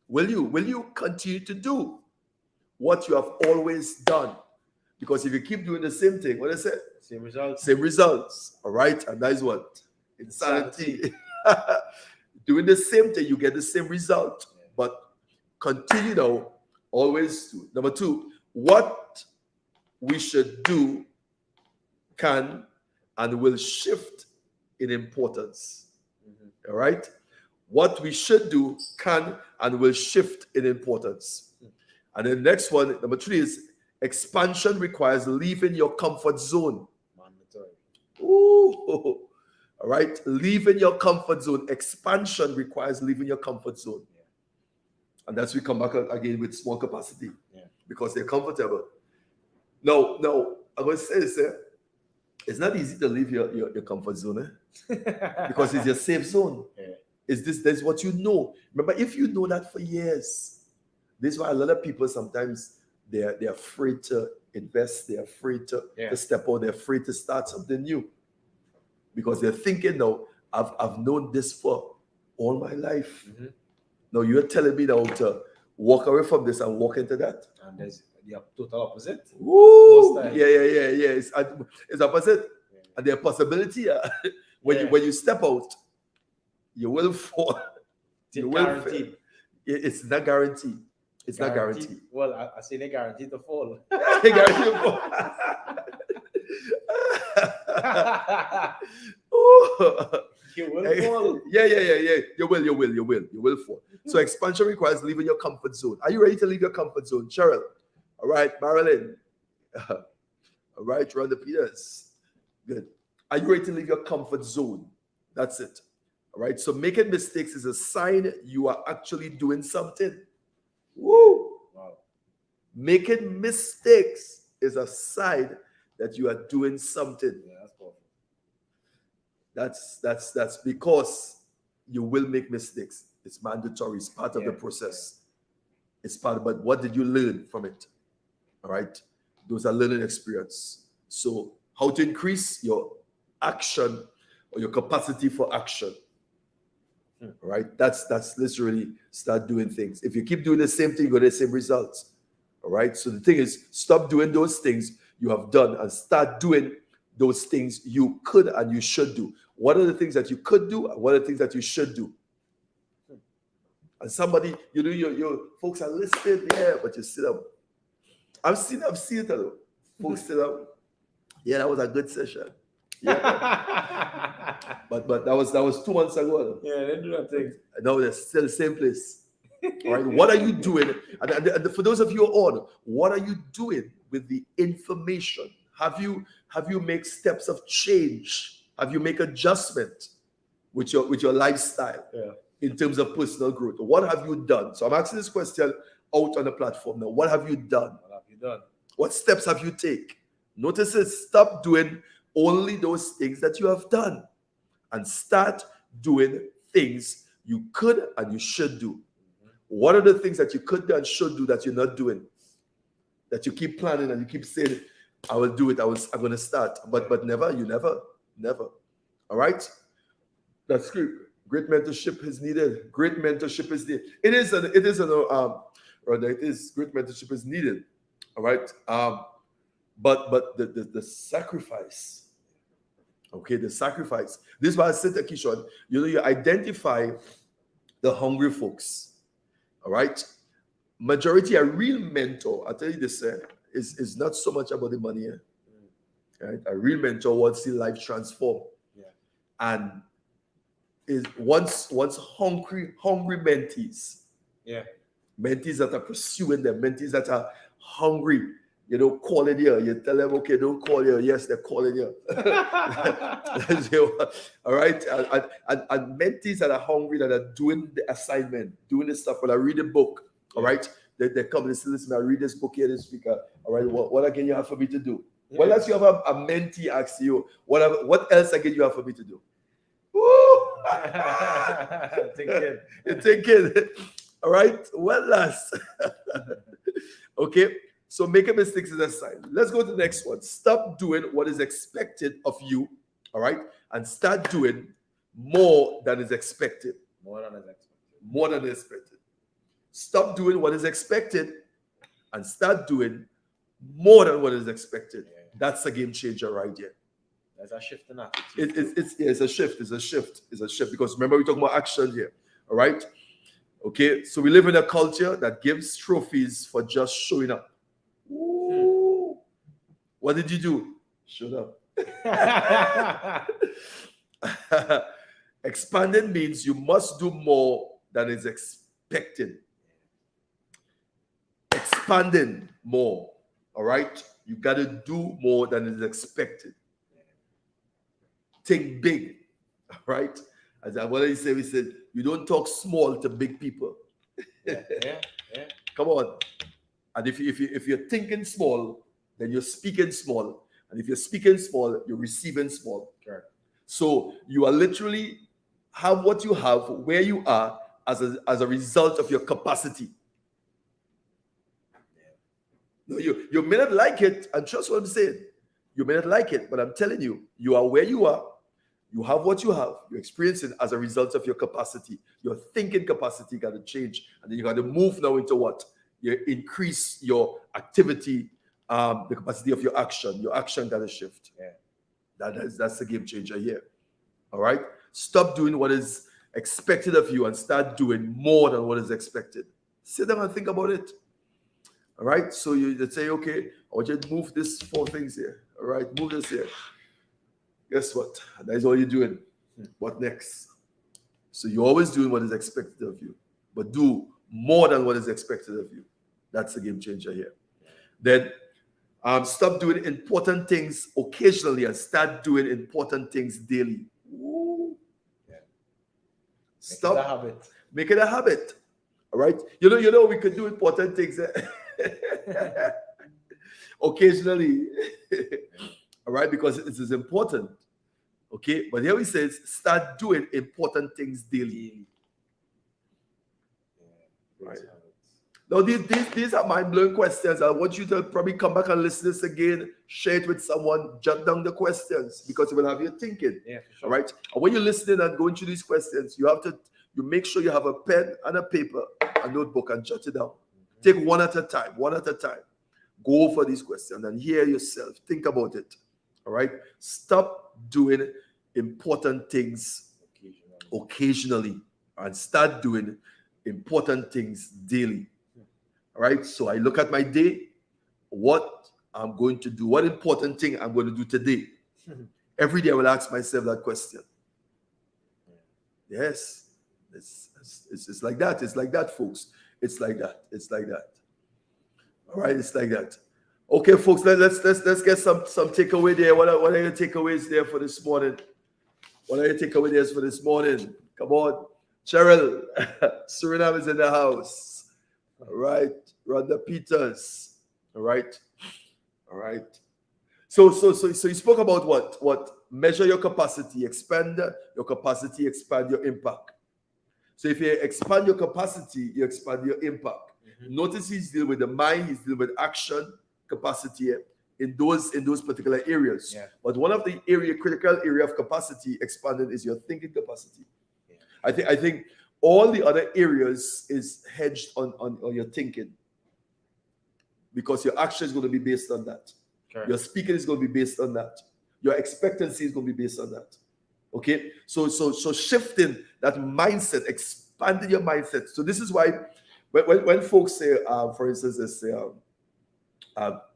Speaker 1: Will you continue to do what you have always done? Because if you keep doing the same thing, what is it?
Speaker 2: Same results.
Speaker 1: Same results. All right. And that is what? Insanity. Doing the same thing, you get the same result. But continue now, always do. Number two, what we should do can and will shift in importance. All right. What we should do can and will shift in importance. And then the next one, number 3, is expansion requires leaving your comfort zone.
Speaker 2: Mandatory.
Speaker 1: Ooh. All right, leaving your comfort zone. Expansion requires leaving your comfort zone.
Speaker 2: Yeah.
Speaker 1: And that's we come back again with small capacity.
Speaker 2: Yeah.
Speaker 1: Because they're comfortable. No, I'm going to say this. It's not easy to leave your comfort zone. Because it's your safe zone.
Speaker 2: Yeah.
Speaker 1: That's what you know. Remember, if you know that for years, this is why a lot of people sometimes they're afraid to invest, they're afraid to step out, they're afraid to start something new. Because they're thinking, no, I've known this for all my life. Mm-hmm. Now you're telling me now to walk away from this and walk into that.
Speaker 2: And there's the total opposite.
Speaker 1: Woo! Yeah. It's opposite. Yeah. And there's a possibility when you step out, you will fall.
Speaker 2: You will fail.
Speaker 1: It's not guaranteed. It's not guaranteed.
Speaker 2: Well, I say they guaranteed to fall.
Speaker 1: They guaranteed to fall.
Speaker 2: You will fall.
Speaker 1: Yeah. You will fall. So expansion requires leaving your comfort zone. Are you ready to leave your comfort zone, Cheryl? All right, Marilyn. All right, Rhonda Peters. Good. Are you ready to leave your comfort zone? That's it. All right. So making mistakes is a sign you are actually doing something. Woo!
Speaker 2: Wow.
Speaker 1: Making mistakes is a sign that you are doing something.
Speaker 2: Yeah, that's powerful.
Speaker 1: That's because you will make mistakes. It's mandatory. It's part of the process. Yeah. It's part of, but what did you learn from it? All right. Those are learning experience. So how to increase your action or your capacity for action. Right? That's let's really start doing things. If you keep doing the same thing, you get the same results. All right. So the thing is, stop doing those things you have done and start doing those things you could and you should do. What are the things that you could do and what are the things that you should do? And somebody, your folks are listening, but you sit up. I've seen it though. Folks sit up. Yeah, that was a good session. Yeah. but that was 2 months ago.
Speaker 2: Yeah, they do that thing.
Speaker 1: No, they're still the same place. All right. What are you doing? And for those of you on, what are you doing with the information? Have you make steps of change? Have you make adjustment with your lifestyle in terms of personal growth? What have you done? So I'm asking this question out on the platform now. What have you done?
Speaker 2: What have you done?
Speaker 1: What steps have you taken? Notice it. Stop doing only those things that you have done and start doing things you could and you should do. Mm-hmm. What are the things that you could do and should do that you're not doing? That you keep planning and you keep saying, I will do it. I'm going to start. But never. All right? That's great. Great mentorship is needed. Great mentorship is needed. Great mentorship is needed. All right? But the sacrifice. Okay, the sacrifice. This is why I said to Keeshon, you identify the hungry folks. All right? Majority, a real mentor, I tell you this, is not so much about the money. Right? A real mentor wants to see life transform. Yeah. And is once hungry mentees. Yeah. Mentees that are pursuing them, mentees that are hungry. You don't call it here. You tell them, okay, don't call here. Yes, they're calling here. All right? And mentees that are hungry, that are doing the assignment, doing the stuff. When I read a book, all right, they come and say, listen, I read this book here this week. All right, what again you have for me to do? Yeah. Well, unless you have a mentee ask you, what else again you have for me to do? Woo! You're thinking. All right? Well, last. Okay? So making mistakes is a sign. Let's go to the next one. Stop doing what is expected of you, all right? And start doing more than is expected.
Speaker 2: More than is expected.
Speaker 1: More than is expected. Stop doing what is expected and start doing more than what is expected. Yeah. That's a game changer right there.
Speaker 2: There's a shift in attitude.
Speaker 1: It's a shift. Because remember, we're talking about action here, all right? Okay, so we live in a culture that gives trophies for just showing up. Ooh. What did you do? Shut up. Expanding means you must do more than is expected. Expanding more. All right? You got to do more than is expected. Think big. All right? As I already said, we said, you don't talk small to big people.
Speaker 2: Yeah.
Speaker 1: Come on. And if you're thinking small, then you're speaking small. And if you're speaking small, you're receiving small.
Speaker 2: Correct.
Speaker 1: So you are literally have what you have where you are as a result of your capacity. No, you may not like it, and trust what I'm saying. You may not like it, but I'm telling you, you are where you are. You have what you have. You're experiencing as a result of your capacity. Your thinking capacity got to change, and then you got to move now into what? You increase your activity, the capacity of your action. Your action got to shift.
Speaker 2: Yeah.
Speaker 1: That's the game changer here. All right? Stop doing what is expected of you and start doing more than what is expected. Sit down and think about it. All right? So you say, okay, I want you to move these 4 things here. All right? Move this here. Guess what? That is all you're doing. What next? So you're always doing what is expected of you, but do more than what is expected of you. That's the game changer here. Then stop doing important things occasionally and start doing important things daily. Ooh.
Speaker 2: Yeah.
Speaker 1: Stop.
Speaker 2: Make it a habit.
Speaker 1: Make it a habit. All right. You know, we could do important things occasionally. All right, because it is important. Okay, but here he says, start doing important things daily.
Speaker 2: Yeah.
Speaker 1: Right. Now, these are mind-blowing questions. I want you to probably come back and listen to this again, share it with someone, jot down the questions because it will have you thinking.
Speaker 2: Yeah, for sure.
Speaker 1: All right. And when you're listening and going through these questions, you make sure you have a pen and a paper, a notebook, and jot it down. Take one at a time. Go over these questions and hear yourself. Think about it. All right. Stop doing important things occasionally and start doing important things daily. All right. So I look at my day, what I'm going to do, what important thing I'm going to do today. Every day I will ask myself that question. Yes. It's like that. It's like that, folks. It's like that. All right. It's like that. Okay, folks, let's get some takeaway there. What are your takeaways there for this morning? What are your takeaways for this morning? Come on. Cheryl, Suriname is in the house. All right. Rhonda Peters. All right. So you spoke about what? Measure your capacity, expand your capacity, expand your impact. So if you expand your capacity, you expand your impact. Mm-hmm. Notice he's dealing with the mind, he's dealing with action, capacity in those particular areas. Yeah. But one of the critical area of capacity expanded is your thinking capacity. Yeah. I think all the other areas is hedged on your thinking because your action is going to be based on that. Correct. Your speaking is going to be based on that. Your expectancy is going to be based on that. Okay, so shifting that mindset, expanding your mindset. So this is why when folks say, for instance, they say,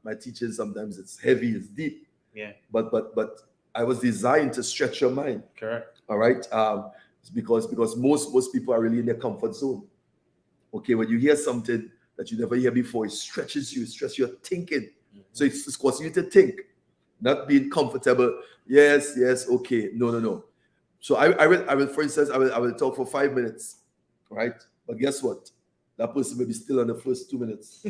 Speaker 1: my teaching sometimes it's heavy, it's deep. Yeah. But I was designed to stretch your mind. Correct. All right. It's because most people are really in their comfort zone. Okay, when you hear something that you never hear before, it stretches you, it stretches your thinking. Mm-hmm. So it's causing you to think, not being comfortable. Yes, okay. No. So I will, for instance, I will talk for 5 minutes, right? But guess what? That person may be still on the first 2 minutes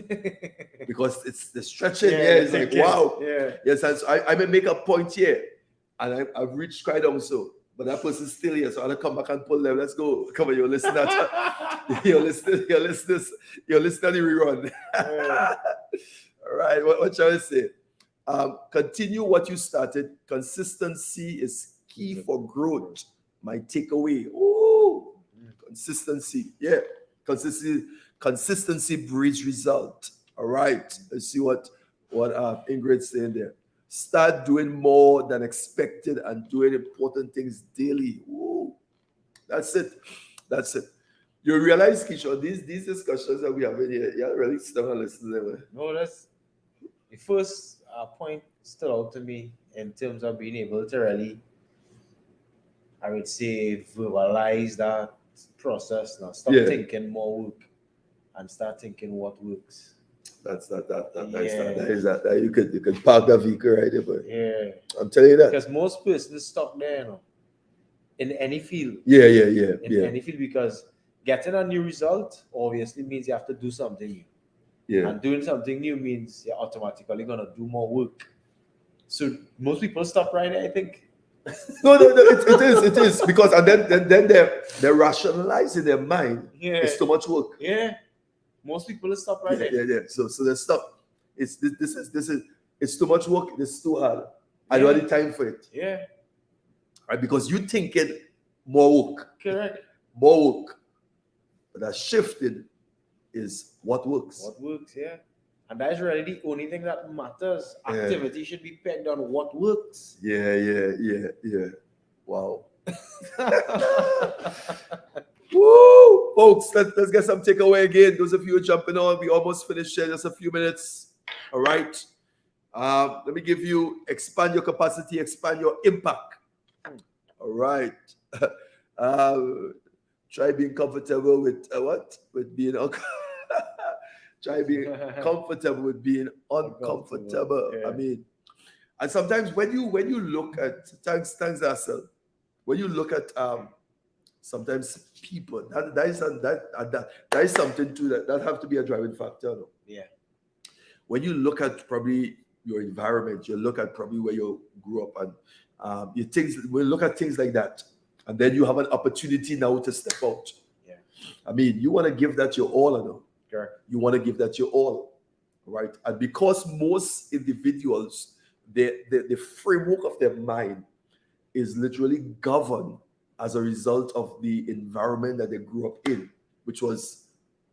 Speaker 1: because it's the stretching. Yeah, it's like, wow. Yeah. Yes, and so I may make a point here, and I've reached quite also, but that person's still here, so I'll come back and pull them. Let's go. Come on, you're listening to you're listening to the rerun. Yeah. All right. What shall I say? Continue what you started. Consistency is key for growth. My takeaway. Oh, consistency. Yeah. Consistency breeds result. All right. Let's see what Ingrid's saying there. Start doing more than expected and doing important things daily. Ooh. That's it. You realize, Keeshon, these discussions that we have in here, you're really still not listening to them.
Speaker 2: No, that's the first point stood out to me in terms of being able to really I would say verbalize that process now. Stop thinking more work and start thinking what works.
Speaker 1: That you could park the vehicle right there, but I'm telling you that.
Speaker 2: Because most persons stop there, you know, in any field.
Speaker 1: In
Speaker 2: any field, because getting a new result obviously means you have to do something new. And doing something new means you're automatically gonna do more work. So most people stop right there, I think.
Speaker 1: No, it is because and then they're rationalizing their mind. It's too much work.
Speaker 2: Most people stop right there.
Speaker 1: So they stop. This is it's too much work. It's too hard. I don't have the time for it. Right, because you thinking more work.
Speaker 2: Correct.
Speaker 1: More work. But that shifted is what works.
Speaker 2: What works, and that's really the only thing that matters. Activity should be pegged on what works.
Speaker 1: Wow. Woo! Folks, let's get some takeaway again. Those of you who are jumping on, we almost finished here, just a few minutes. All right. Let me give you expand your capacity, expand your impact. All right. Try being comfortable with with being try being comfortable with being uncomfortable. I mean, and sometimes when you look at thanks ourselves, when you look at sometimes people that is something too that have to be a driving factor. No? When you look at probably your environment, you look at probably where you grew up, and we look at things like that, and then you have an opportunity now to step out. I mean, you want to give that your all, I know. You want to give that your all, right? And because most individuals, the framework of their mind is literally governed as a result of the environment that they grew up in, which was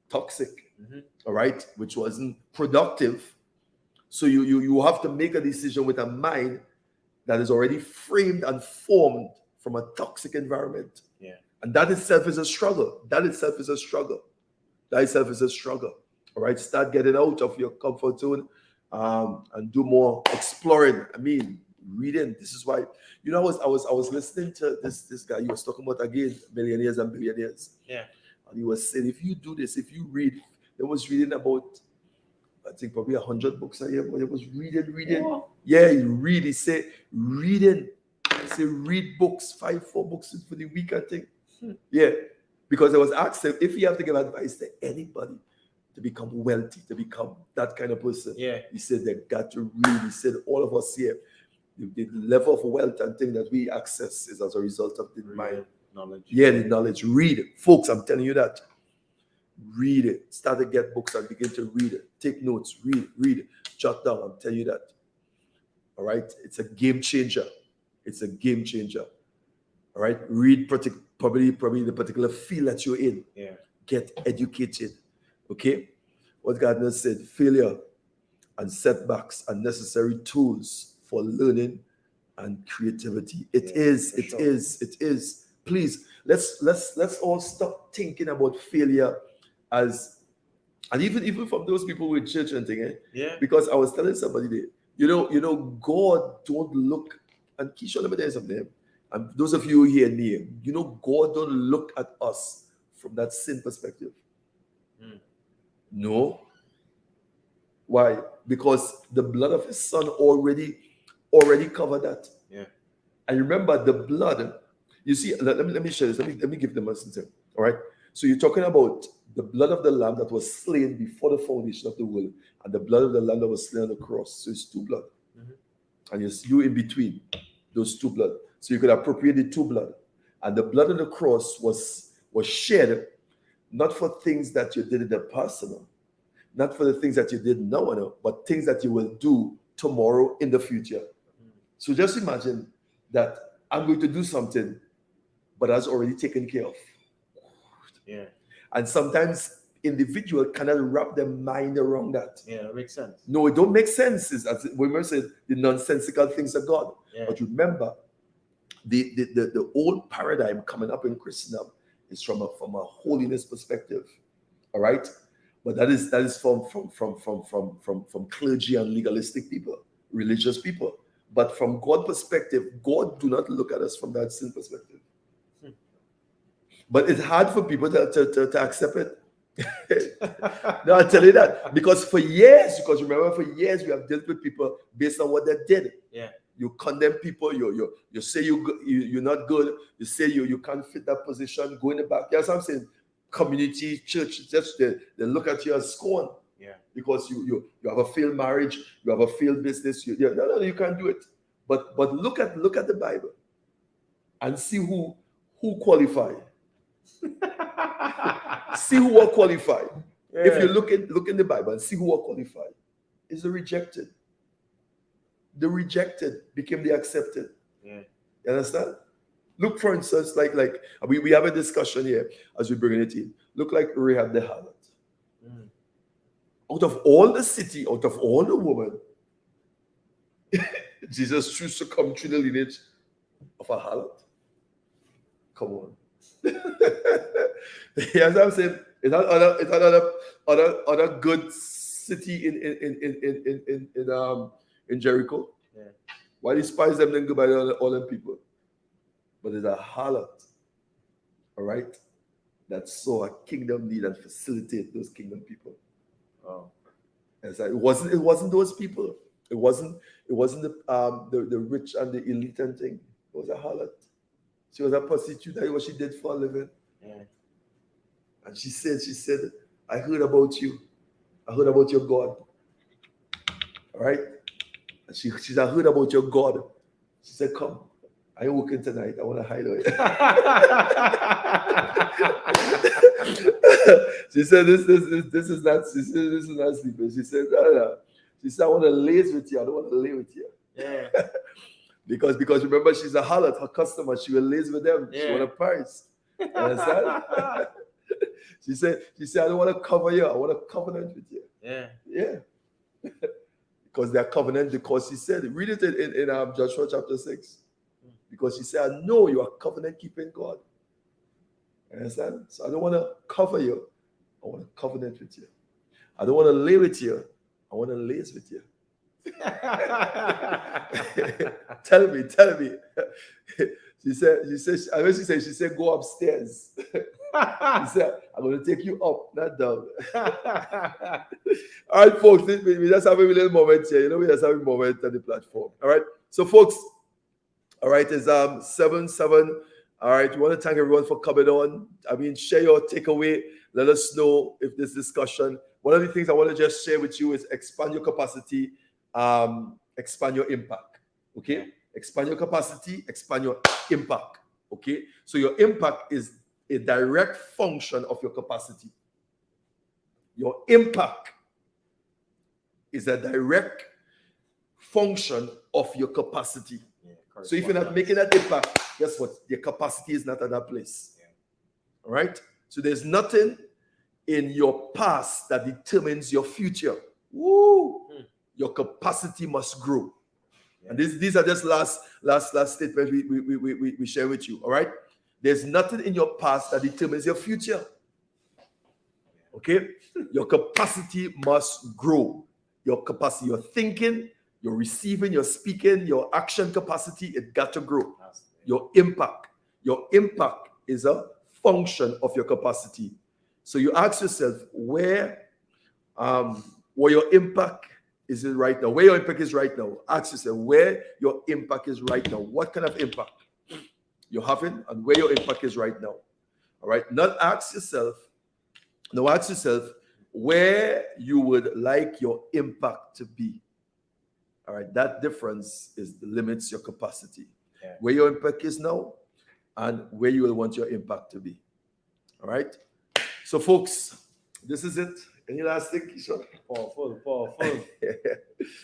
Speaker 1: toxic, all right, which wasn't productive. So you have to make a decision with a mind that is already framed and formed from a toxic environment. And that itself is a struggle. All right, start getting out of your comfort zone and do more exploring. I mean, reading. This is why, I was listening to this guy. He was talking about, again, millionaires and billionaires. And he was saying, if you do this, if you read, he was reading about, I think probably 100 books a year, but he was reading. He said reading. He said read books, 4 books for the week, I think. Because I was asked him if you have to give advice to anybody to become wealthy, to become that kind of person. He said they got to read. He said all of us here, the level of wealth and thing that we access is as a result of the mind.
Speaker 2: Knowledge.
Speaker 1: The knowledge. Read it. Folks, I'm telling you that. Read it. Start to get books and begin to read it. Take notes. Read it. Jot down. I'm telling you that. All right? It's a game changer. All right? Read probably the particular field that you're in. Get educated. Okay? What Gardner said, failure and setbacks are necessary tools for learning and creativity. It is. Please, let's all stop thinking about failure as, and even from those people with church and thing, because I was telling somebody that, God don't look, and Keeshon, let me tell you something, and those of you who hear me, God don't look at us from that sin perspective. No. Why? Because the blood of his son already covered that. And remember, the blood, you see, let me share this. Let me give them a sentence. All right. So you're talking about the blood of the lamb that was slain before the foundation of the world, and the blood of the lamb that was slain on the cross. So it's two blood. And you in between those two blood. So you could appropriate the two blood. And the blood of the cross was shed not for things that you did in the past, not for the things that you did now, but things that you will do tomorrow in the future. So just imagine that I'm going to do something, but that's already taken care of. And sometimes individuals cannot wrap their mind around that.
Speaker 2: It makes sense.
Speaker 1: No, it don't make sense. It's, as we say, the nonsensical things of God. But remember, the old paradigm coming up in Christendom is from a holiness perspective. All right, but that is from clergy and legalistic people, religious people. But from God perspective, God do not look at us from that sin perspective. But it's hard for people to accept it. No, I'll tell you that. Because remember, for years we have dealt with people based on what they did.
Speaker 2: Yeah.
Speaker 1: You condemn people, you say you're not good, you say you can't fit that position, go in the back. Yes, I'm saying community, church, just they look at you as scorn.
Speaker 2: Yeah.
Speaker 1: Because you have a failed marriage, you have a failed business, you can't do it. But look at the Bible and see who qualified. See who are qualified. Yeah. If you look in the Bible and see who are qualified, it's the rejected. The rejected became the accepted.
Speaker 2: Yeah.
Speaker 1: You understand? Look, for instance, like we have a discussion here as we bring it in. Look like Rahab the harlot. Mm. Out of all the city, out of all the women, Jesus chose to come through the lineage of a harlot. Come on. Yes, I'm saying it's not other good city in Jericho. Yeah. Why the spies them then go by all them people? But there's a harlot, all right, that saw a kingdom need and facilitate those kingdom people. Oh. And so it wasn't those people. It wasn't the rich and the elite and thing. It was a harlot. She was a prostitute. That was what she did for a living. Yeah. And she said, I heard about you. I heard about your God. All right? And she said, I heard about your God. She said, come. I ain't working tonight. I want to hide away. She said, this is not sleeping. She said, no. She said, I want to laze with you. I don't want to lay with you. Yeah. Because remember, she's a harlot, her customer. She will laze with them. Yeah. She want a price. You understand? She said, I don't want to cover you. I want a covenant with you. Yeah. Yeah. Because they're covenant, because she said, read it in Joshua chapter 6. Because she said, I know you are covenant-keeping God. You understand? So I don't want to cover you. I want to covenant with you. I don't want to lay with you. I want to laze with you. Tell me. She said, go upstairs. She said, I'm going to take you up, not down. All right, folks, we just have a little moment here. We just have a moment on the platform. All right. So, folks, all right, it's 7-7. All right, we want to thank everyone for coming on. Share your takeaway. Let us know if this discussion. One of the things I want to just share with you is expand your capacity, expand your impact. Okay? Expand your capacity, expand your impact. Okay? So your impact is a direct function of your capacity. Your impact is a direct function of your capacity. Yeah, so if you're not making that impact, guess what? Your capacity is not at that place. Yeah. All right? So there's nothing in your past that determines your future. Woo! Your capacity must grow. Yeah. And these are just last statements we share with you. All right? There's nothing in your past that determines your future. Okay? Your capacity must grow. Your capacity, your thinking, your receiving, your speaking, your action capacity, it got to grow. Your impact is a function of your capacity. So you ask yourself, where your impact is it right now? Where your impact is right now? Ask yourself where your impact is right now. What kind of impact you're having and where your impact is right now. All right. Ask yourself where you would like your impact to be. All right. That difference limits your capacity. Yeah. Where your impact is now and where you will want your impact to be. All right. So, folks, this is it. Any last thing, Keeshon?
Speaker 2: Powerful.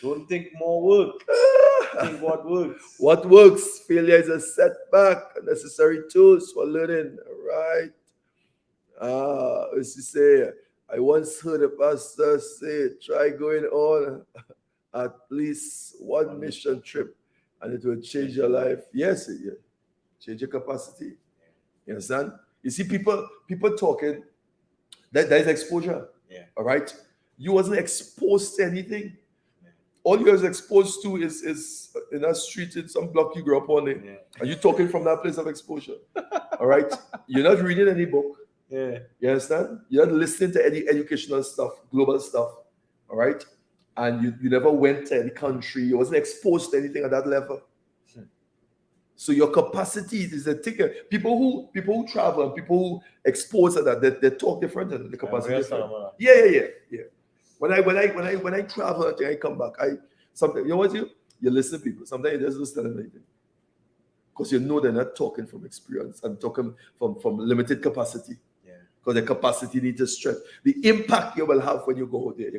Speaker 2: Don't think more work. Think what works.
Speaker 1: What works? Failure is a setback. Necessary tools for learning. All right. As you say, I once heard a pastor say, try going on at least one mission trip and it will change your life. Yes, yeah. Change your capacity. You understand? You see people talking, that is exposure. Yeah. All right. You wasn't exposed to anything. Yeah. All you was exposed to is in that street in some block you grew up on it. Yeah. And you talking from that place of exposure. All right? You're not reading any book.
Speaker 2: Yeah.
Speaker 1: You understand? You're not listening to any educational stuff, global stuff. All right? And you never went to any country. You wasn't exposed to anything at that level. So your capacity is a thing. People who travel and people who expose to that, they talk different and the capacity different. Yeah. When I travel and I come back, sometimes you know what you listen to people. Sometimes you just listen to them anything. Because you know they're not talking from experience and talking from limited capacity. Because the capacity needs to stretch. The impact you will have when you go there,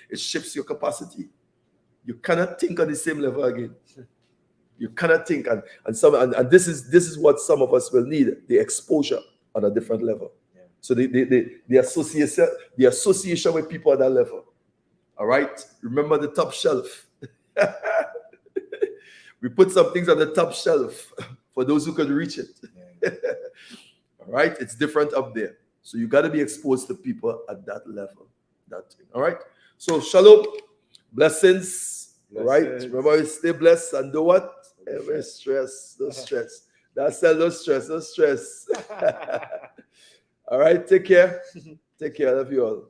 Speaker 1: it shifts your capacity. You cannot think on the same level again. You cannot think, and this is what some of us will need: the exposure on a different level. Yeah. So the association with people at that level. All right. Remember the top shelf. We put some things on the top shelf for those who can reach it. Yeah. All right. It's different up there. So you got to be exposed to people at that level. That thing. All right. So shalom, blessings. All right. Remember, stay blessed and do what? Ever stress, no stress. That's no stress, no stress. All right, take care. Take care. I love you all.